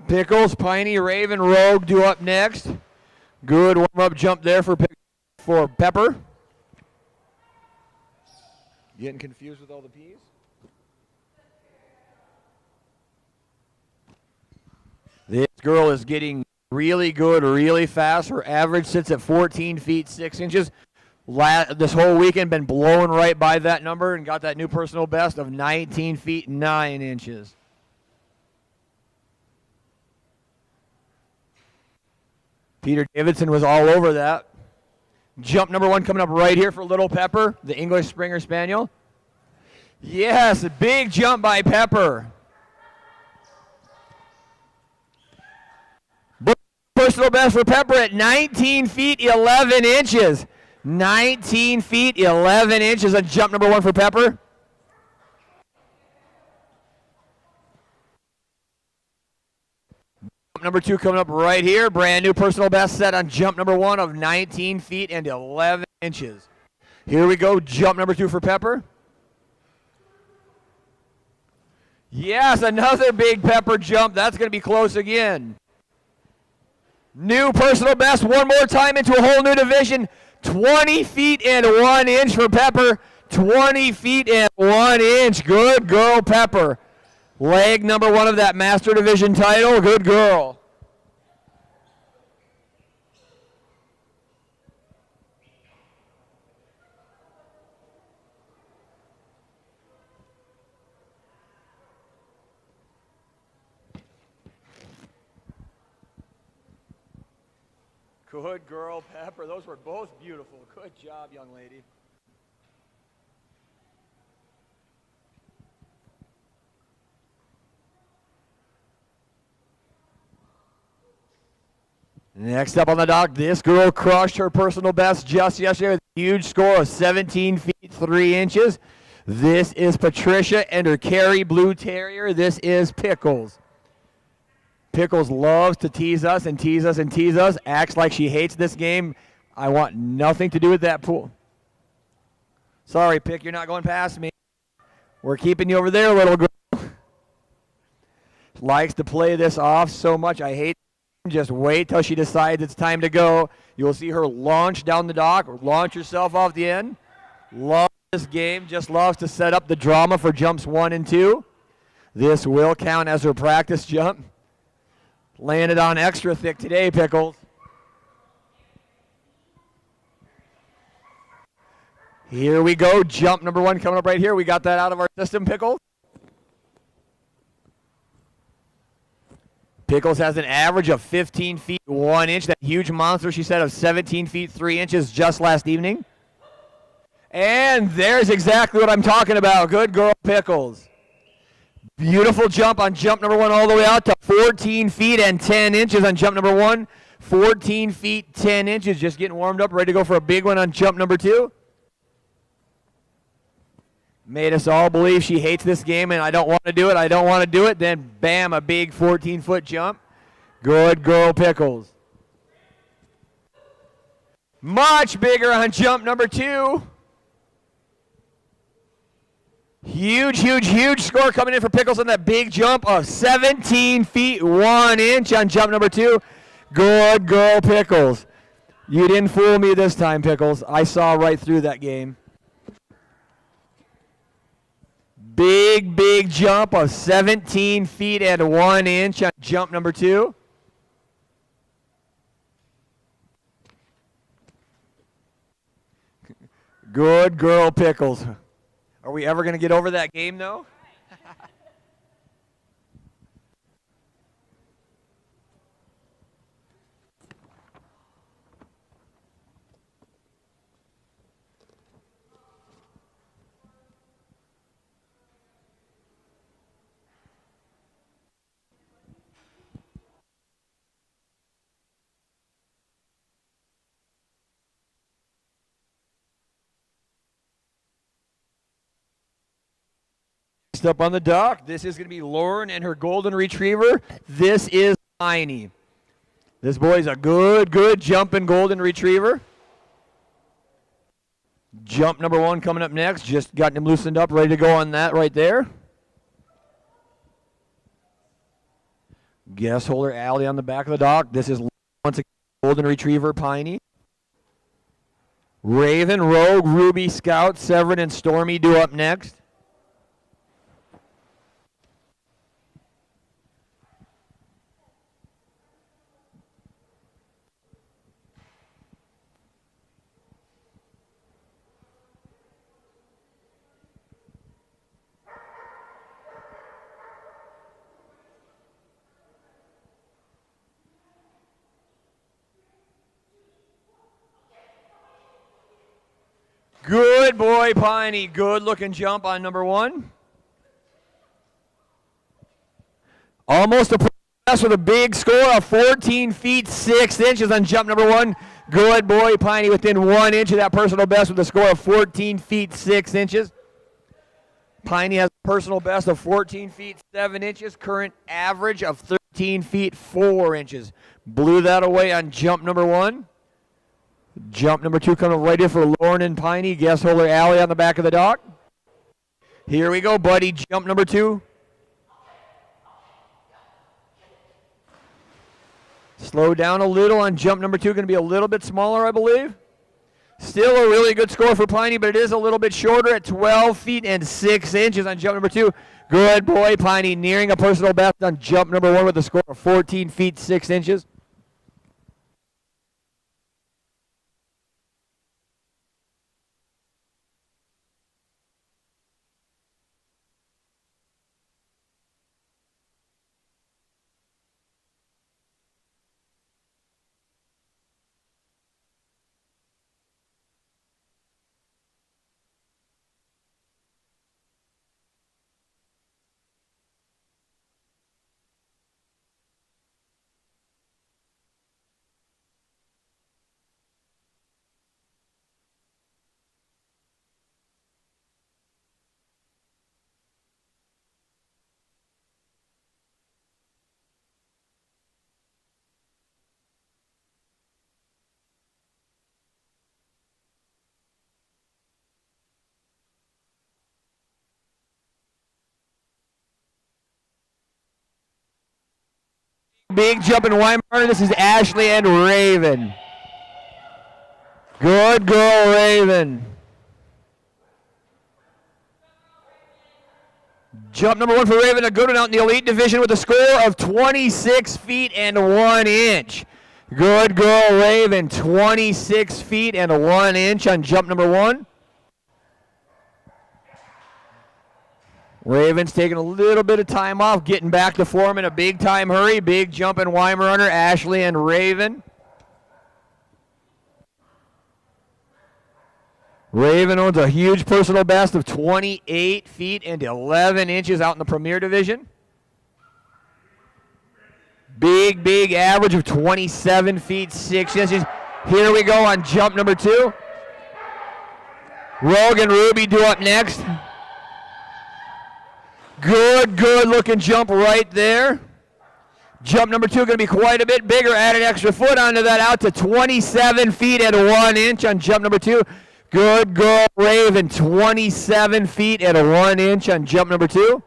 Pickles, Piney, Raven, Rogue do up next. Good warm-up jump there for Pepper. Getting confused with all the P's? This girl is getting really good, really fast. Her average sits at 14 feet 6 inches. This whole weekend been blowing right by that number and got that new personal best of 19 feet 9 inches. Peter Davidson was all over that. Jump number 1 coming up right here for Little Pepper, the English Springer Spaniel. Yes, a big jump by Pepper. Personal best for Pepper at 19 feet 11 inches. 19 feet 11 inches on jump number 1 for Pepper. Number 2 coming up right here. Brand new personal best set on jump number 1 of 19 feet and 11 inches. Here we go. Jump number 2 for Pepper. Yes, another big Pepper jump. That's going to be close again. New personal best one more time into a whole new division. 20 feet and 1 inch for Pepper. 20 feet and 1 inch. Good girl, Pepper. Leg number 1 of that Master Division title. Good girl. Good girl, Pepper. Those were both beautiful. Good job, young lady. Next up on the dock, this girl crushed her personal best just yesterday with a huge score of 17 feet 3 inches. This is Patricia and her Kerry Blue Terrier. This is Pickles. Pickles loves to tease us and tease us and tease us. Acts like she hates this game. I want nothing to do with that pool. Sorry, Pick, you're not going past me. We're keeping you over there, little girl. Likes to play this off so much. I hate it. Just wait till she decides it's time to go. You'll see her launch down the dock or launch herself off the end. Loves this game. Just loves to set up the drama for jumps 1 and 2. This will count as her practice jump. Landed on extra thick today, Pickles. Here we go. Jump number 1 coming up right here. We got that out of our system, Pickles. Pickles has an average of 15 feet 1 inch. That huge monster, she said, of 17 feet 3 inches just last evening. And there's exactly what I'm talking about. Good girl, Pickles. Beautiful jump on jump number 1 all the way out to 14 feet and 10 inches on jump number 1. 14 feet, 10 inches. Just getting warmed up, ready to go for a big one on jump number 2. Made us all believe she hates this game and I don't want to do it. I don't want to do it. Then, bam, a big 14-foot jump. Good girl, Pickles. Much bigger on jump number 2. Huge, huge, huge score coming in for Pickles on that big jump of 17 feet 1 inch on jump number 2. Good girl, Pickles. You didn't fool me this time, Pickles. I saw right through that game. Big, big jump of 17 feet and 1 inch on jump number 2. Good girl, Pickles. Are we ever going to get over that game, though? Up on the dock, this is going to be Lauren and her golden retriever. This is Tiny. This boy's a good jumping golden retriever. Jump number 1 coming up next. Just got him loosened up, ready to go on that right there. Guest holder Allie on the back of the dock. This is once again golden retriever Piney. Raven, Rogue, Ruby, Scout, Severin, and Stormy do up next. Good boy, Piney. Good looking jump on number 1. Almost a pass with a big score of 14 feet 6 inches on jump number 1. Good boy, Piney, within 1 inch of that personal best with a score of 14 feet 6 inches. Piney has a personal best of 14 feet 7 inches. Current average of 13 feet 4 inches. Blew that away on jump number 1. Jump number 2 coming right here for Lauren and Piney. Guest holder Allie on the back of the dock. Here we go, buddy. Jump number 2. Slow down a little on jump number 2. Going to be a little bit smaller, I believe. Still a really good score for Piney, but it is a little bit shorter at 12 feet and 6 inches on jump number 2. Good boy, Piney. Nearing a personal best on jump number 1 with a score of 14 feet 6 inches. Big jump in Weimar. This is Ashley and Raven. Good girl, Raven. Jump number 1 for Raven, a good one out in the elite division with a score of 26 feet and 1 inch. Good girl, Raven. 26 feet and 1 inch on jump number 1. Raven's taking a little bit of time off, getting back to form in a big-time hurry. Big jump in Weimaraner, Ashley and Raven. Raven owns a huge personal best of 28 feet and 11 inches out in the Premier Division. Big average of 27 feet 6 inches. Here we go on jump number 2. Rogue and Ruby do up next. Good looking jump right there. Jump number 2 going to be quite a bit bigger. Add an extra foot onto that, out to 27 feet and 1 inch on jump number 2. Good girl, Raven, 27 feet and 1 inch on jump number 2.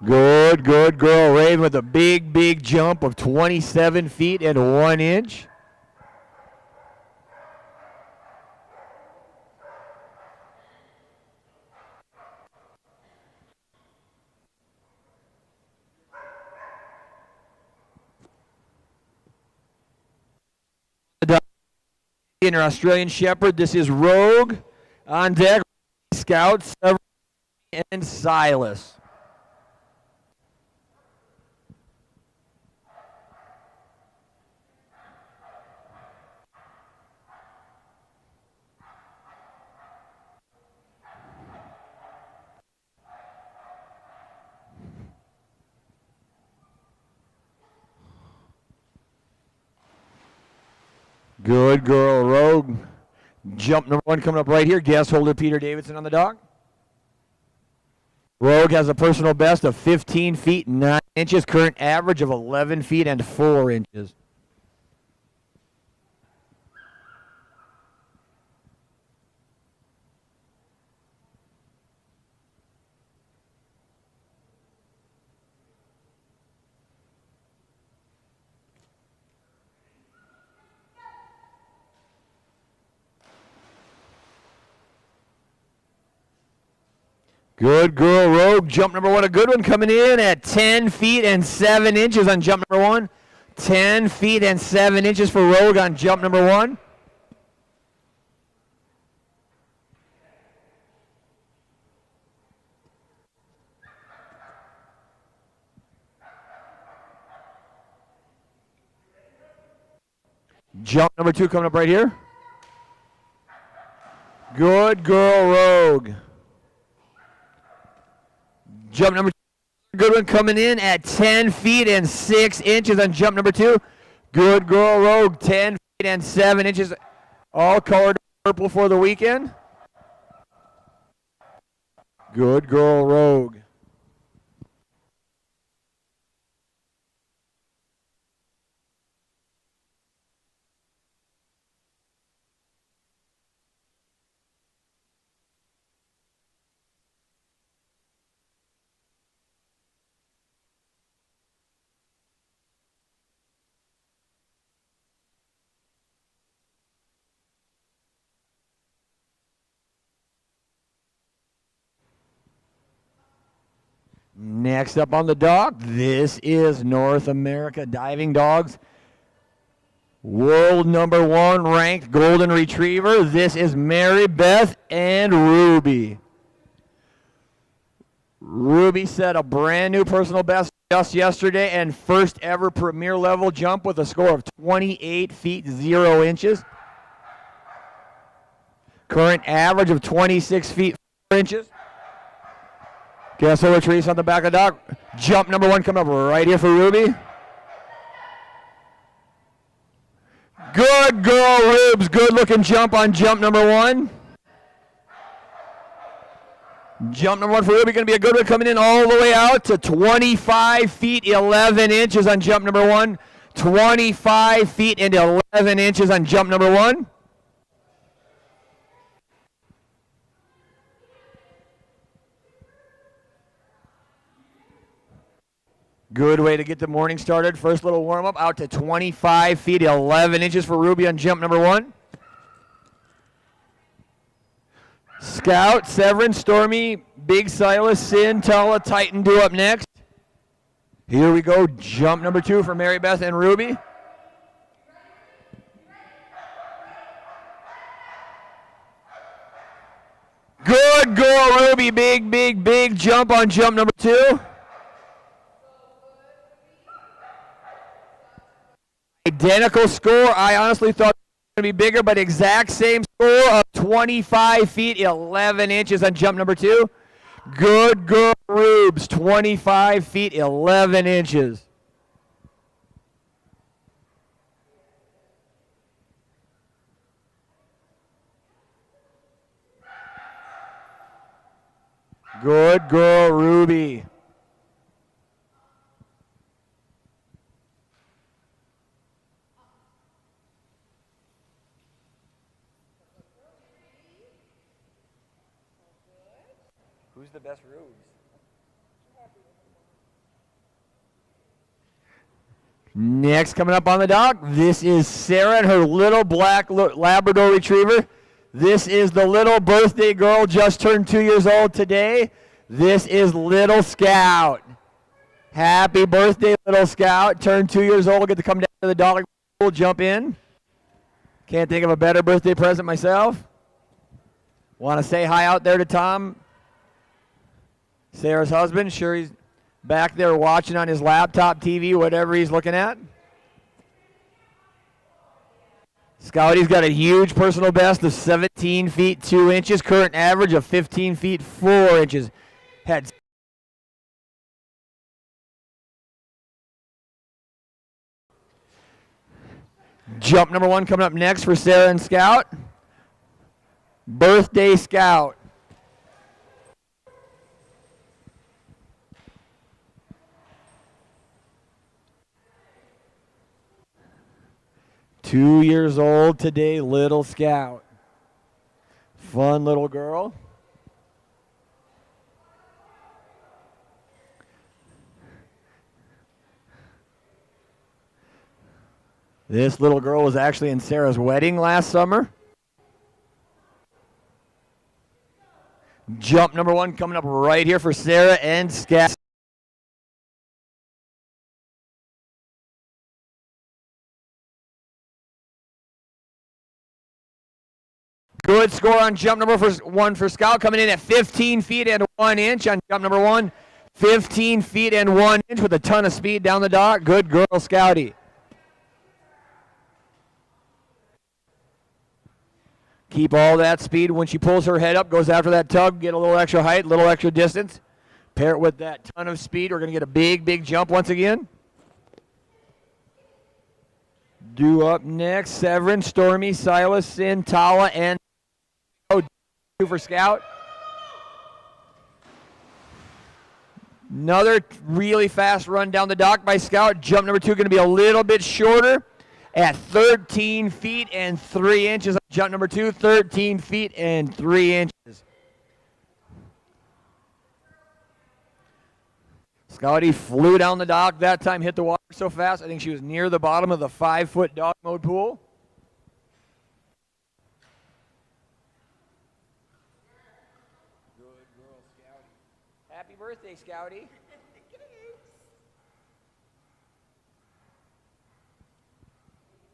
Good girl, Raven, with a big jump of 27 feet and 1 inch. In our Australian Shepherd, this is Rogue on deck, Scout, Severin, and Silas. Good girl, Rogue. Jump number 1 coming up right here. Guest holder Peter Davidson on the dog. Rogue has a personal best of 15 feet 9 inches. Current average of 11 feet and 4 inches. Good girl, Rogue. Jump number 1, a good one, coming in at 10 feet and 7 inches on jump number 1. 10 feet and 7 inches for Rogue on jump number 1. Jump number 2 coming up right here. Good girl, Rogue. Jump number 2, good one, coming in at 10 feet and 6 inches on jump number 2. Good girl, Rogue, 10 feet and 7 inches, all colored purple for the weekend. Good girl, Rogue. Next up on the dog, this is North America Diving Dogs. World number 1 ranked Golden Retriever. This is Mary Beth and Ruby. Ruby set a brand new personal best just yesterday and first ever Premier level jump with a score of 28 feet 0 inches. Current average of 26 feet 4 inches. Guess over Retrieve on the back of the dog. Jump number 1 coming up right here for Ruby. Good girl, Rubes. Good looking jump on jump number 1. Jump number 1 for Ruby, going to be a good one, coming in all the way out to 25 feet 11 inches on jump number 1. 25 feet and 11 inches on jump number 1. Good way to get the morning started. First little warm-up out to 25 feet, 11 inches for Ruby on jump number 1. Scout, Severin, Stormy, Big Silas, Sin, Tala, Titan do up next. Here we go, jump number 2 for Mary Beth and Ruby. Good girl, Ruby. Big, big, big jump on jump number 2. Identical score. I honestly thought it was going to be bigger, but exact same score of 25 feet, 11 inches on jump number 2. Good girl, Rubes. 25 feet, 11 inches. Good girl, Ruby. Who's the best Rubes? Next, coming up on the dock, this is Sarah and her little black Labrador Retriever. This is the little birthday girl, just turned 2 years old today. This is Little Scout. Happy birthday, Little Scout. Turned 2 years old, get to come down to the dollar pool, jump in. Can't think of a better birthday present myself. Want to say hi out there to Tom, Sarah's husband. Sure he's back there watching on his laptop, TV, whatever he's looking at. Scouty's got a huge personal best of 17 feet 2 inches, current average of 15 feet 4 inches. Had jump number 1 coming up next for Sarah and Scout. Birthday Scout. Two years old today, Little Scout. Fun little girl. This little girl was actually in Sarah's wedding last summer. Jump number 1 coming up right here for Sarah and Scout. Good score on jump number 1 for Scout, coming in at 15 feet and 1 inch on jump number 1. 15 feet and 1 inch with a ton of speed down the dock. Good girl, Scouty. Keep all that speed. When she pulls her head up, goes after that tug, get a little extra height, a little extra distance. Pair it with that ton of speed. We're going to get a big, big jump once again. Due up next, Severin, Stormy, Silas, Sin, Tala, and for Scout. Another really fast run down the dock by Scout. Jump number 2 going to be a little bit shorter at 13 feet and 3 inches. Jump number 2, 13 feet and 3 inches. Scouty flew down the dock that time, hit the water so fast, I think she was near the bottom of the 5-foot Dogmode pool. Good girl, Scouty. Happy birthday, Scouty.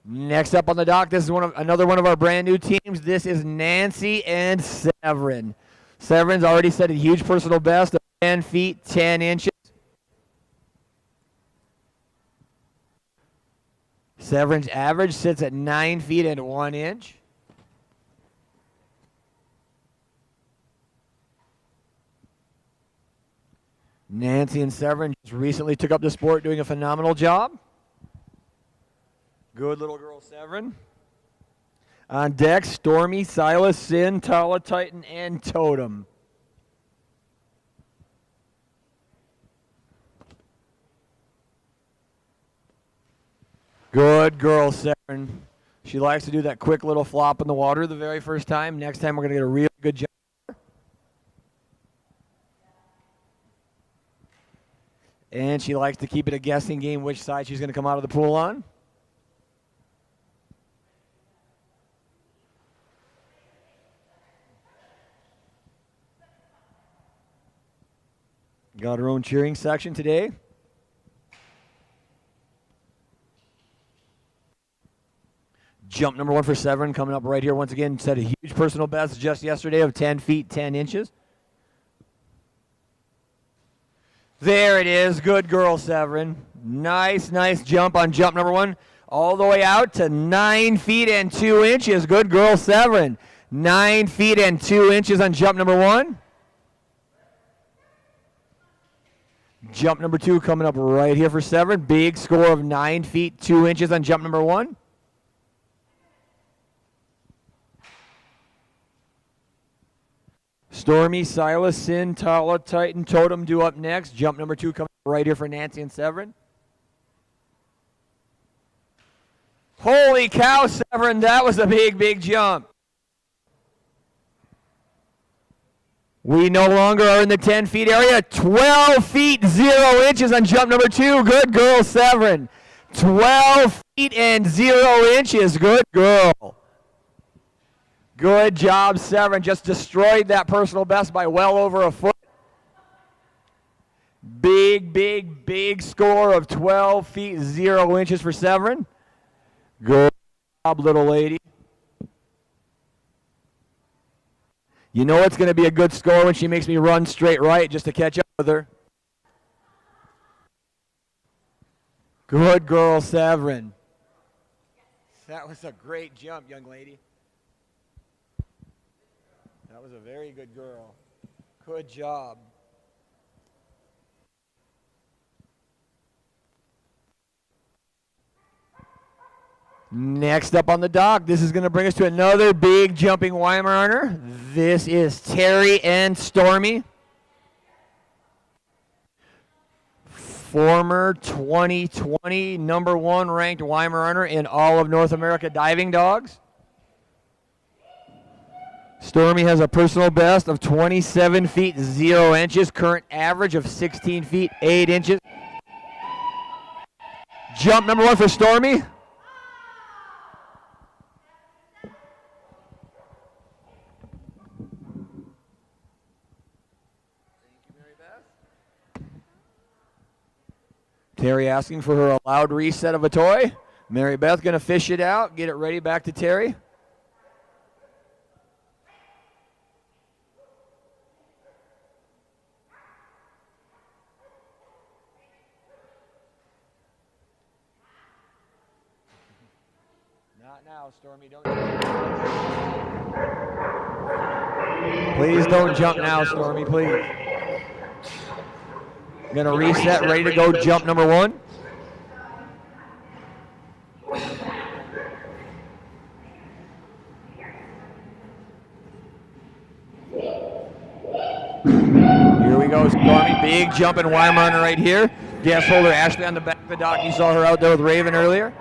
Next up on the dock, this is another one of our brand new teams. This is Nancy and Severin. Severin's already set a huge personal best of 10 feet, 10 inches. Severin's average sits at 9 feet and 1 inch. Nancy and Severin just recently took up the sport, doing a phenomenal job. Good little girl, Severin. On deck, Stormy, Silas, Sin, Tala, Titan, and Totem. Good girl, Severin. She likes to do that quick little flop in the water the very first time. Next time, we're going to get a real good jump. And she likes to keep it a guessing game which side she's going to come out of the pool on. Got her own cheering section today. Jump number 1 for Severin coming up right here once again. Set a huge personal best just yesterday of 10 feet, 10 inches. There it is. Good girl, Severin. Nice jump on jump number 1. All the way out to 9 feet and 2 inches. Good girl, Severin. 9 feet and 2 inches on jump number 1. Jump number 2 coming up right here for Severin. Big score of 9 feet 2 inches on jump number 1. Stormy, Silas, Sin, Tala, Titan, Totem due up next. Jump number 2 coming up right here for Nancy and Severin. Holy cow, Severin, that was a big jump. We no longer are in the 10 feet area. 12 feet 0 inches on jump number 2. Good girl, Severin. 12 feet and 0 inches. Good girl. Good job, Severin. Just destroyed that personal best by well over a foot. Big score of 12 feet 0 inches for Severin. Good job, little lady. You know it's going to be a good score when she makes me run straight right just to catch up with her. Good girl, Severin. That was a great jump, young lady. That was a very good girl. Good job. Next up on the dock, this is going to bring us to another big jumping Weimaraner. This is Terry and Stormy. Former 2020 number 1 ranked Weimaraner in all of North America diving dogs. Stormy has a personal best of 27 feet 0 inches, current average of 16 feet 8 inches. Jump number 1 for Stormy. Terry asking for her allowed reset of a toy. Mary Beth going to fish it out, get it ready back to Terry. Not now, Stormy. Don't. Please don't jump now, Stormy, please. Going to reset, ready to go, jump number 1. Here we go, Stormy. Big jump in Weimaraner right here. Guest holder Ashley on the back of the dock. You saw her out there with Raven earlier.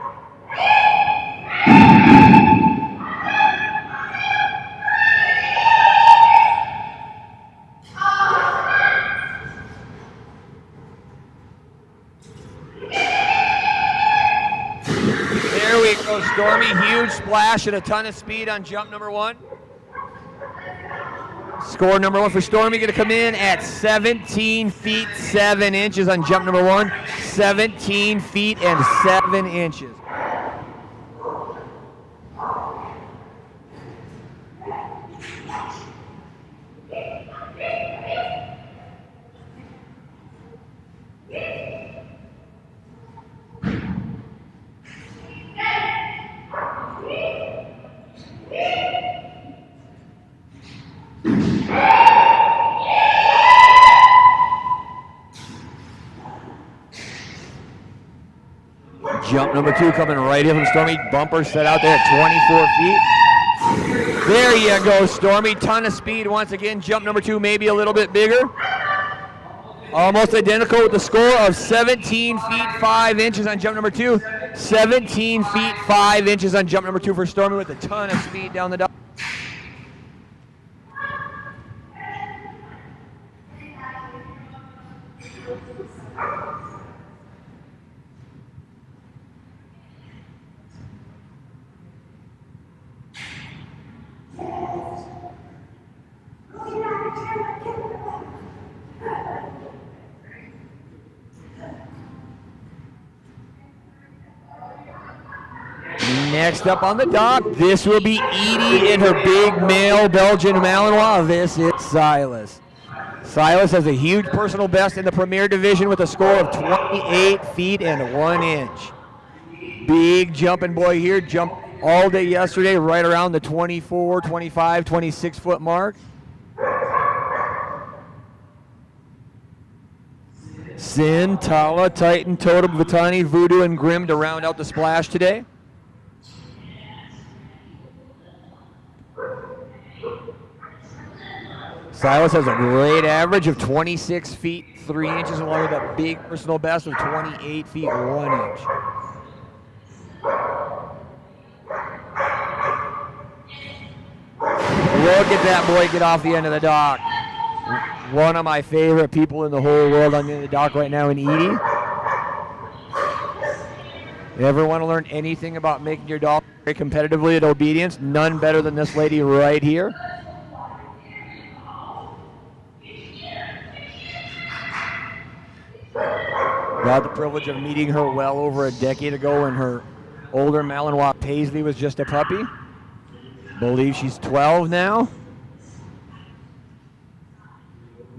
Stormy, huge splash and a ton of speed on jump number 1. Score number 1 for Stormy going to come in at 17 feet 7 inches on jump number 1. 17 feet and 7 inches. Jump number 2 coming right here from Stormy. Bumper set out there at 24 feet. There you go, Stormy. Ton of speed once again. Jump number 2 maybe a little bit bigger. Almost identical with the score of 17 feet 5 inches on jump number 2. 17 feet 5 inches on jump number 2 for Stormy with a ton of speed down the dock. Next up on the dock, this will be Edie in her big male Belgian Malinois. This is Silas. Silas has a huge personal best in the Premier Division with a score of 28 feet and 1 inch. Big jumping boy here, jumped all day yesterday, right around the 24, 25, 26 foot mark. Sin, Tala, Titan, Totem, Vitani, Voodoo, and Grim to round out the splash today. Silas has a great average of 26 feet 3 inches, along with a big personal best of 28 feet 1 inch. Look at that boy get off the end of the dock. One of my favorite people in the whole world on the end of the dock right now in Edie. Ever want to learn anything about making your dog very competitively at obedience? None better than this lady right here. Got the privilege of meeting her well over a decade ago when her older Malinois Paisley was just a puppy. Believe she's 12 now.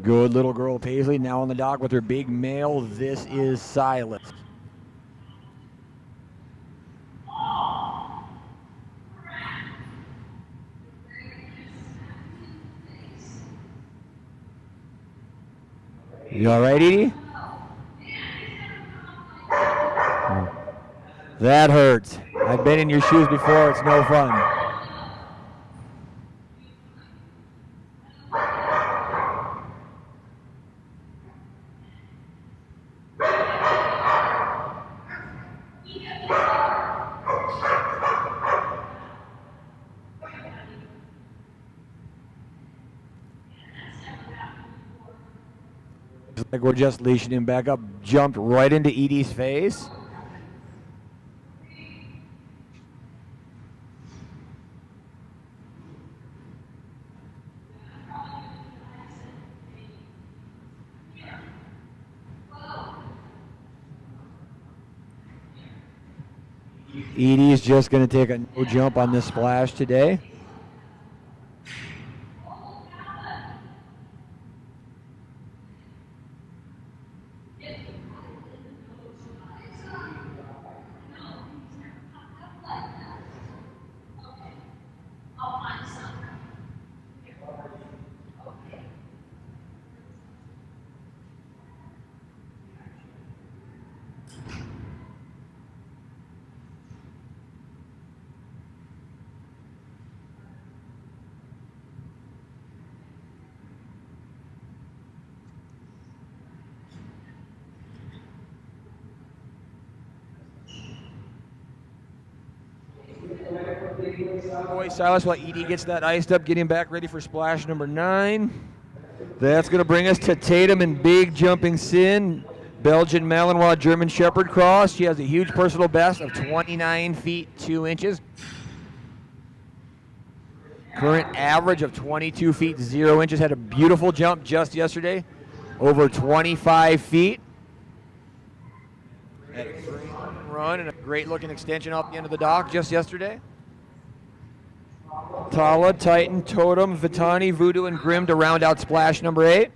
Good little girl Paisley now on the dock with her big male. This is Silas. You all right, Edie? That hurts. I've been in your shoes before. It's no fun. Like we're just leashing him back up. Jumped right into Edie's face. Edie's just going to take a no jump on this splash today. Boy, Silas, while Edie gets that iced up, getting back ready for splash number 9. That's going to bring us to Tatum and Big Jumping Sin, Belgian Malinois German Shepherd cross. She has a huge personal best of 29 feet 2 inches. Current average of 22 feet 0 inches. Had a beautiful jump just yesterday, over 25 feet. Had a great run and a great looking extension off the end of the dock just yesterday. Tala, Titan, Totem, Vitani, Voodoo, and Grim to round out splash number 8.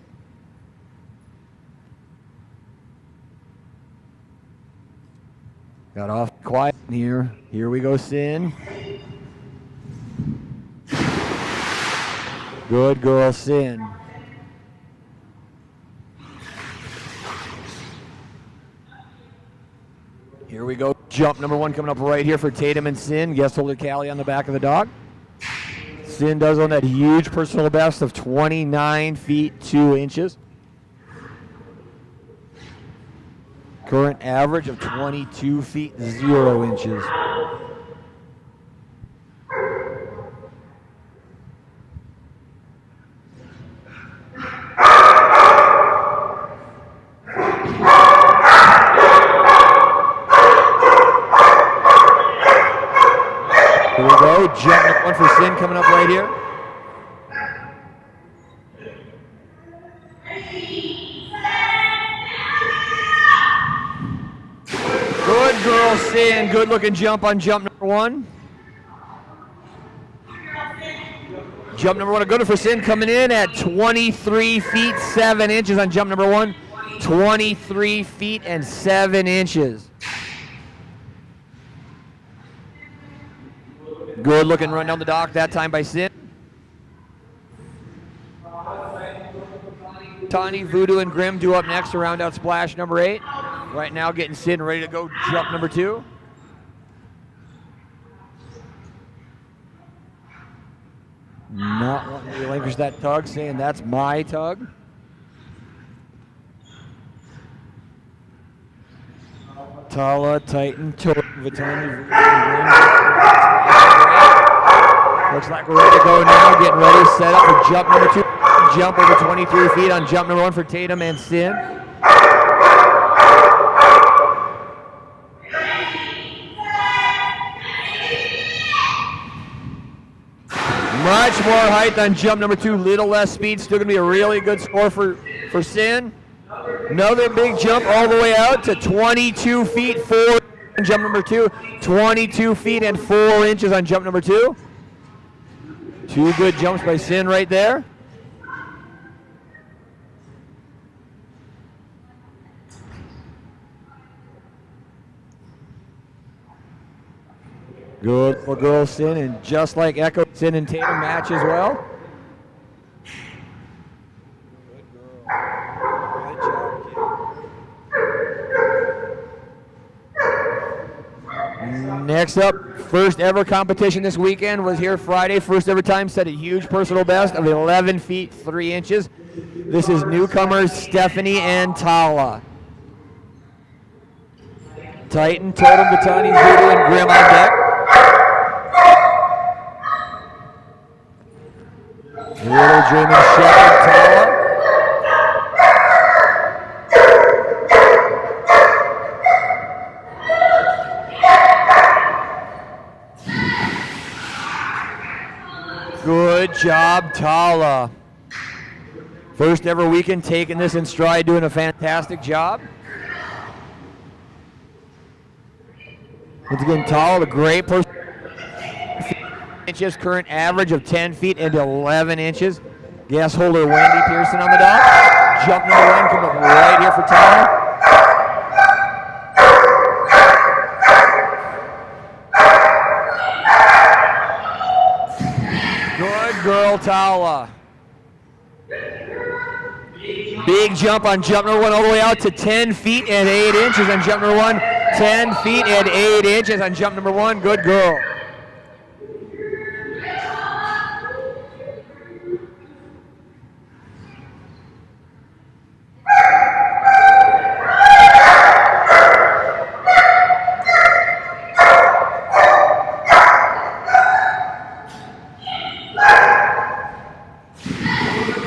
Got off quiet here. Here we go, Sin. Good girl, Sin. Here we go. Jump number 1 coming up right here for Tatum and Sin. Guest holder Callie on the back of the dock. Sin does on that huge personal best of 29 feet 2 inches. Current average of 22 feet 0 inches. Here we go, jump number 1 for Sin coming up right here. Good girl, Sin. Good looking jump on jump number 1. Jump number 1, a good one for Sin, coming in at 23 feet 7 inches on jump number 1. 23 feet and 7 inches. Good looking run down the dock that time by Sin. Tawny, Voodoo, and Grim do up next to round out splash number 8. Right now getting Sin ready to go jump number 2. Not wanting to relinquish that tug, saying that's my tug. Tala, Titan, Totem, Vitani, looks like we're ready to go now. Getting ready, set up for jump number 2. Jump over 23 feet on jump number 1 for Tatum and Sin. Much more height on jump number 2, little less speed. Still going to be a really good score for Sin. Another big jump all the way out to 22 feet 4 on jump number 2. 22 feet and 4 inches on jump number 2. 2 good jumps by Sin right there. Good for girl Sin, and just like Echo, Sin and Tatum match as well. Good girl. Good job, kid. Next up, first ever competition this weekend was here Friday. First ever time, set a huge personal best of 11 feet 3 inches. This is newcomers Stephanie and Tala. Titan, Totem, Vitani, Voodoo, and Grim on deck. Little Dreaming Shepherd, Tala. Good job, Tala. First ever weekend, taking this in stride, doing a fantastic job. Once again, Tala, the great person. Inches, current average of 10 feet and 11 inches. Guest holder Wendy Pearson on the dock. Jump number 1 coming up right here for Tala. Good girl, Tala. Big jump on jump number 1 all the way out to 10 feet and 8 inches on jump number 1. 10 feet and 8 inches on jump number 1. Good girl.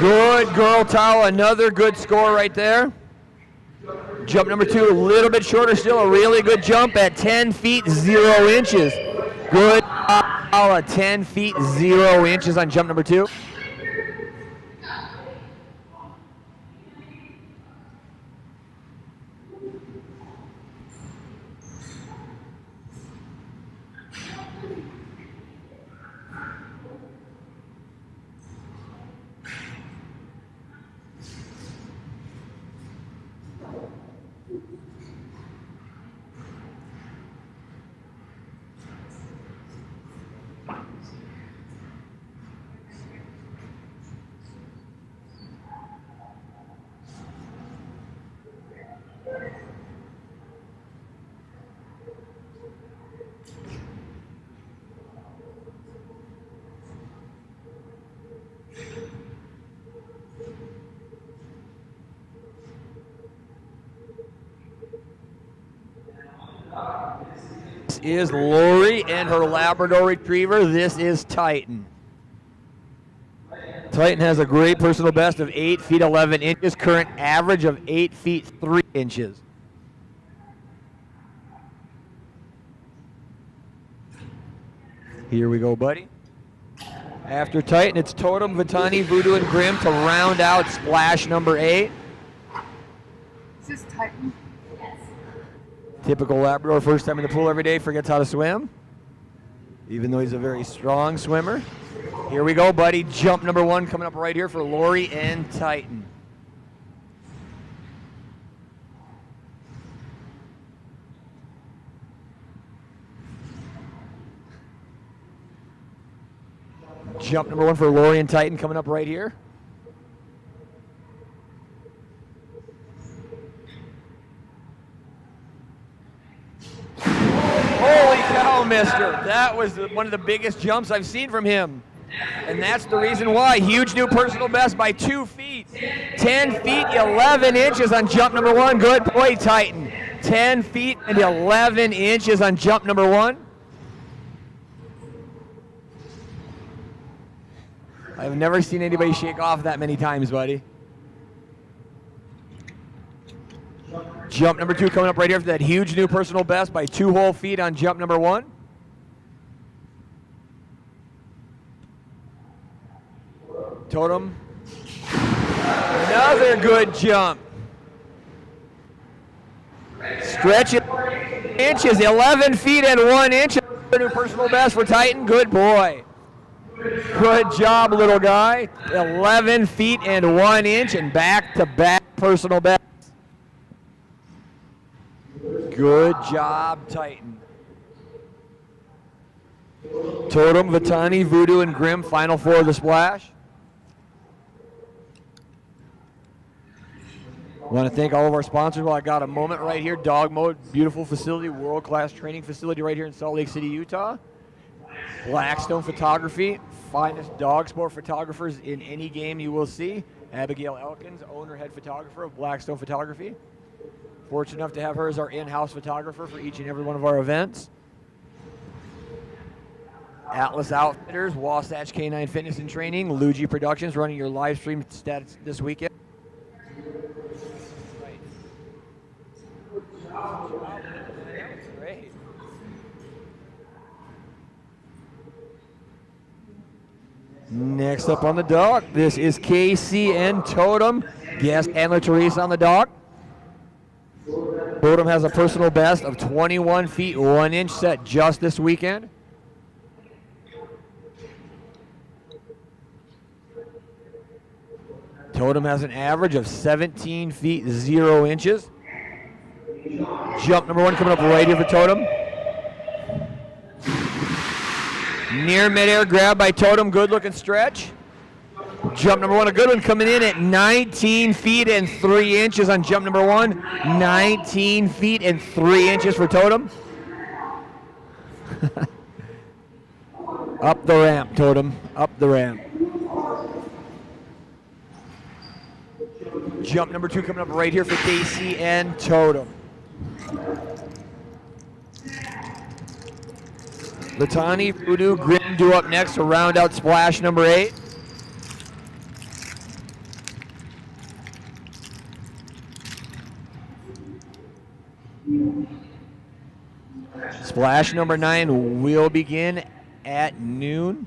Good girl, Tala. Another good score right there. Jump number 2, a little bit shorter still. A really good jump at 10 feet 0 inches. Good Tala. 10 feet 0 inches on jump number 2. This is Lori and her Labrador Retriever. This is Titan. Titan has a great personal best of 8 feet 11 inches, current average of 8 feet 3 inches. Here we go, buddy. After Titan, it's Totem, Vitani, Voodoo, and Grim to round out splash number 8. Is this Titan? Typical Labrador, first time in the pool every day, forgets how to swim. even though he's a very strong swimmer. Here we go, buddy. Jump number 1 coming up right here for Lori and Titan. Jump number 1 for Lori and Titan coming up right here. Holy cow, mister. That was one of the biggest jumps I've seen from him. And that's the reason why. Huge new personal best by 2 feet. 10 feet, 11 inches on jump number 1. Good boy, Titan. 10 feet and 11 inches on jump number 1. I've never seen anybody shake off that many times, buddy. Jump number 2 coming up right here for that huge new personal best by 2 whole feet on jump number 1. Totem. Another good jump. Stretch it. Inches, 11 feet and 1 inch. New personal best for Titan. Good boy. Good job, little guy. 11 feet and 1 inch and back-to-back personal best. Good job, Titan. Totem, Vitani, Voodoo, and Grim, final 4 of the splash. I want to thank all of our sponsors while I got a moment right here. Dogmode, beautiful facility, world-class training facility right here in Salt Lake City, Utah. Blackstone Photography, finest dog sport photographers in any game you will see. Abigail Elkins, owner, head photographer of Blackstone Photography. Fortunate enough to have her as our in-house photographer for each and every one of our events. Atlas Outfitters, Wasatch Canine Fitness and Training, Luigi Productions running your live stream stats this weekend. Great. Next up on the dock, this is Casey and Totem. Guest handler Teresa on the dock. Totem has a personal best of 21 feet 1 inch set just this weekend. Totem has an average of 17 feet 0 inches. Jump number 1 coming up right here for Totem. Near midair grab by Totem, good looking stretch. Jump number 1, a good one coming in at 19 feet and 3 inches on jump number 1. 19 feet and 3 inches for Totem. Up the ramp, Totem, up the ramp. Jump number 2 coming up right here for Casey and Totem. Latani, Voodoo, Grim do up next to round out splash number 8. Splash number 9 will begin at noon.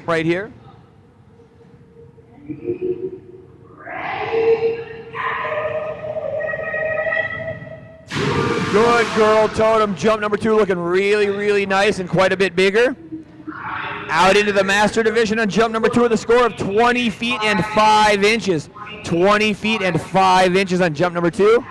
Right here. Good girl, Totem. Jump number 2 looking really, really nice and quite a bit bigger. Out into the master division on jump number 2 with a score of 20 feet and 5 inches. 20 feet and 5 inches on jump number 2.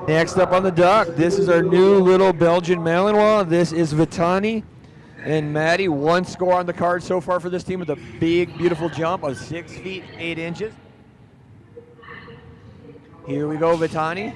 Next up on the dock, this is our new little Belgian Malinois. This is Vitani and Maddie. 1 score on the card so far for this team with a big, beautiful jump of 6 feet 8 inches. Here we go, Vitani.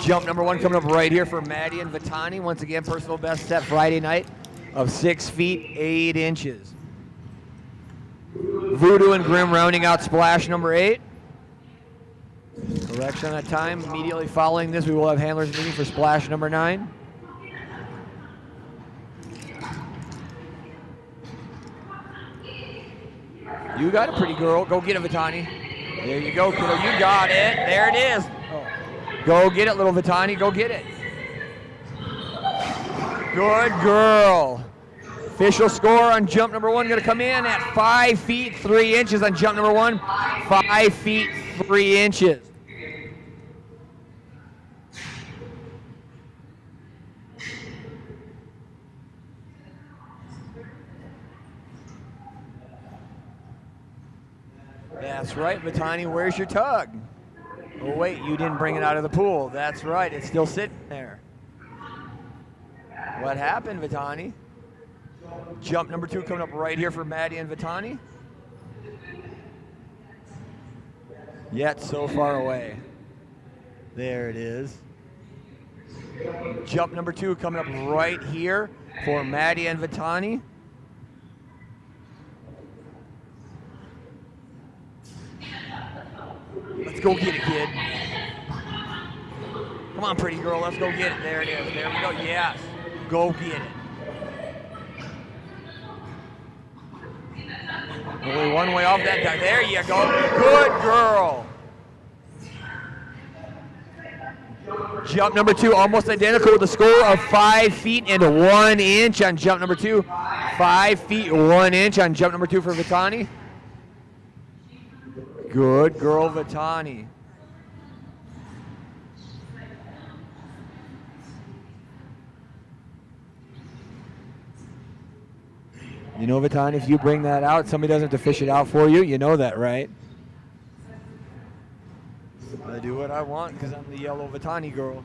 Jump number 1 coming up right here for Maddie and Vitani. Once again, personal best set Friday night of 6 feet 8 inches. Voodoo and Grim rounding out splash number 8. Correction on that time. Immediately following this, we will have handlers meeting for splash number 9. You got it, pretty girl. Go get it, Vitani. There you go, kiddo. You got it. There it is. Oh. Go get it, little Vitani. Go get it. Good girl. Official score on jump number 1 going to come in at 5 feet 3 inches on jump number 1. 5 feet 3 inches. That's right, Vitani, where's your tug? Oh wait, you didn't bring it out of the pool. That's right, it's still sitting there. What happened, Vitani? Jump number 2 coming up right here for Maddie and Vitani. Yet so far away. There it is. Jump number 2 coming up right here for Maddie and Vitani. Let's go get it, kid. Come on, pretty girl. Let's go get it. There it is. There we go. Yes. Go get it. Only one way off that duck. There you go. Good girl. Jump number 2, almost identical with a score of 5 feet and 1 inch on jump number 2. 5 feet 1 inch on jump number 2 for Vitani. Good girl, Vitani. You know, Vitani, if you bring that out, somebody doesn't have to fish it out for you. You know that, right? I do what I want because I'm the yellow Vitani girl.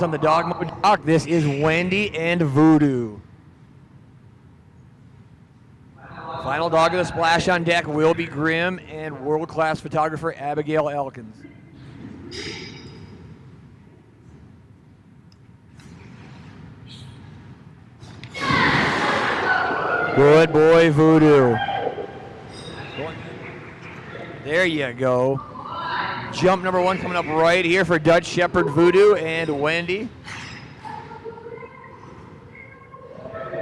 On the Dogmode dock, this is Wendy and Voodoo. Final dog of the splash on deck will be Grim and world-class photographer Abigail Elkins. Good boy, Voodoo. There you go. Jump number 1 coming up right here for Dutch Shepherd, Voodoo, and Wendy.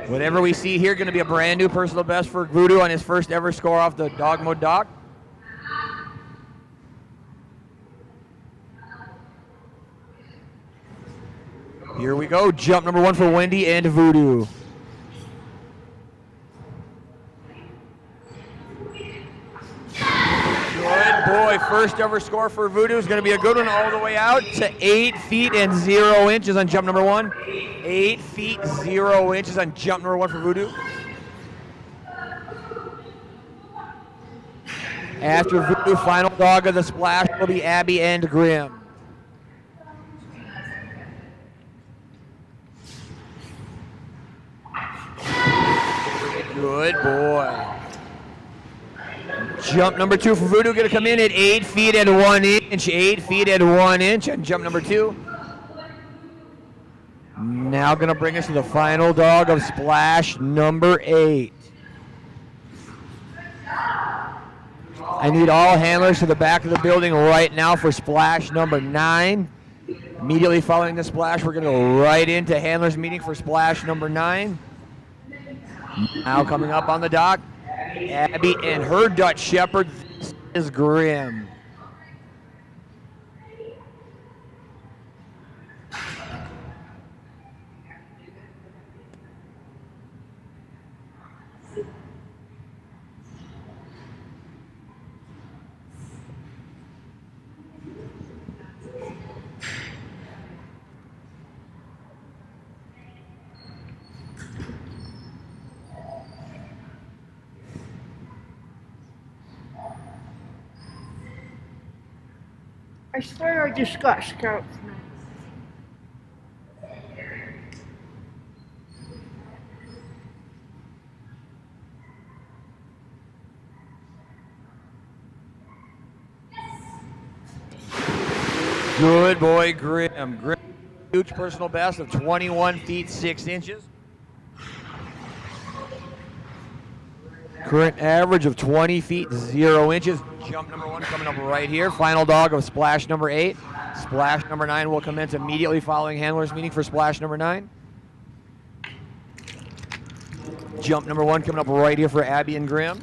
Whatever we see here, going to be a brand new personal best for Voodoo on his first ever score off the Dogmode dock. Here we go. Jump number 1 for Wendy and Voodoo. Good boy. First ever score for Voodoo is going to be a good one all the way out to 8 feet and 0 inches on jump number 1. 8 feet 0 inches on jump number 1 for Voodoo. After Voodoo, final dog of the splash will be Abby and Grim. Good boy. Jump number 2 for Voodoo going to come in at 8 feet and 1 inch. 8 feet and 1 inch on jump number 2. Now going to bring us to the final dog of splash number 8. I need all handlers to the back of the building right now for splash number 9. Immediately following the splash, we're going to go right into handlers meeting for splash number 9. Now coming up on the dock, Abby and her Dutch Shepherd. This is Grim. I swear I just got scouts now. Good boy, Grim. Grim, huge personal best of 21 feet 6 inches. Current average of 20 feet 0 inches. Jump number 1 coming up right here. Final dog of splash number 8. Splash number 9 will commence immediately following handlers meeting for splash number 9. Jump number 1 coming up right here for Abby and Grim.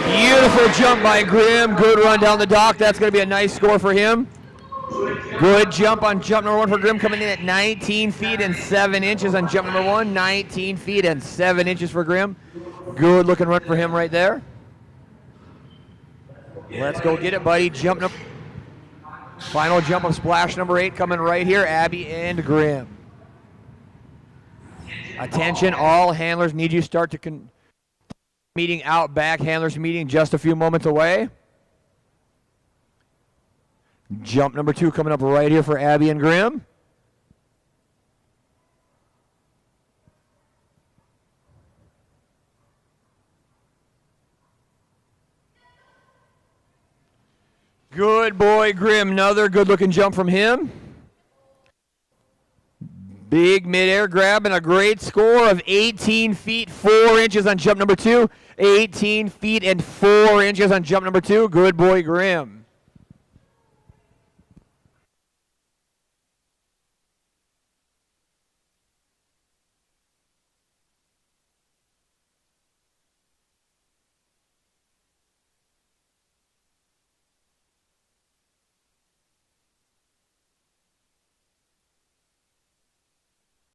Beautiful jump by Grim. Good run down the dock. That's going to be a nice score for him. Good jump on jump number 1 for Grim, coming in at 19 feet and 7 inches on jump number 1. 19 feet and 7 inches for Grim. Good looking run for him right there. Let's go get it, buddy. Final jump of splash number 8 coming right here. Abby and Grim. Attention, all handlers need you start to meeting out back. Handlers meeting just a few moments away. Jump number 2 coming up right here for Abby and Grim. Good boy, Grim. Another good looking jump from him. Big midair grab and a great score of 18 feet 4 inches on jump number 2. 18 feet and 4 inches on jump number 2. Good boy, Grim.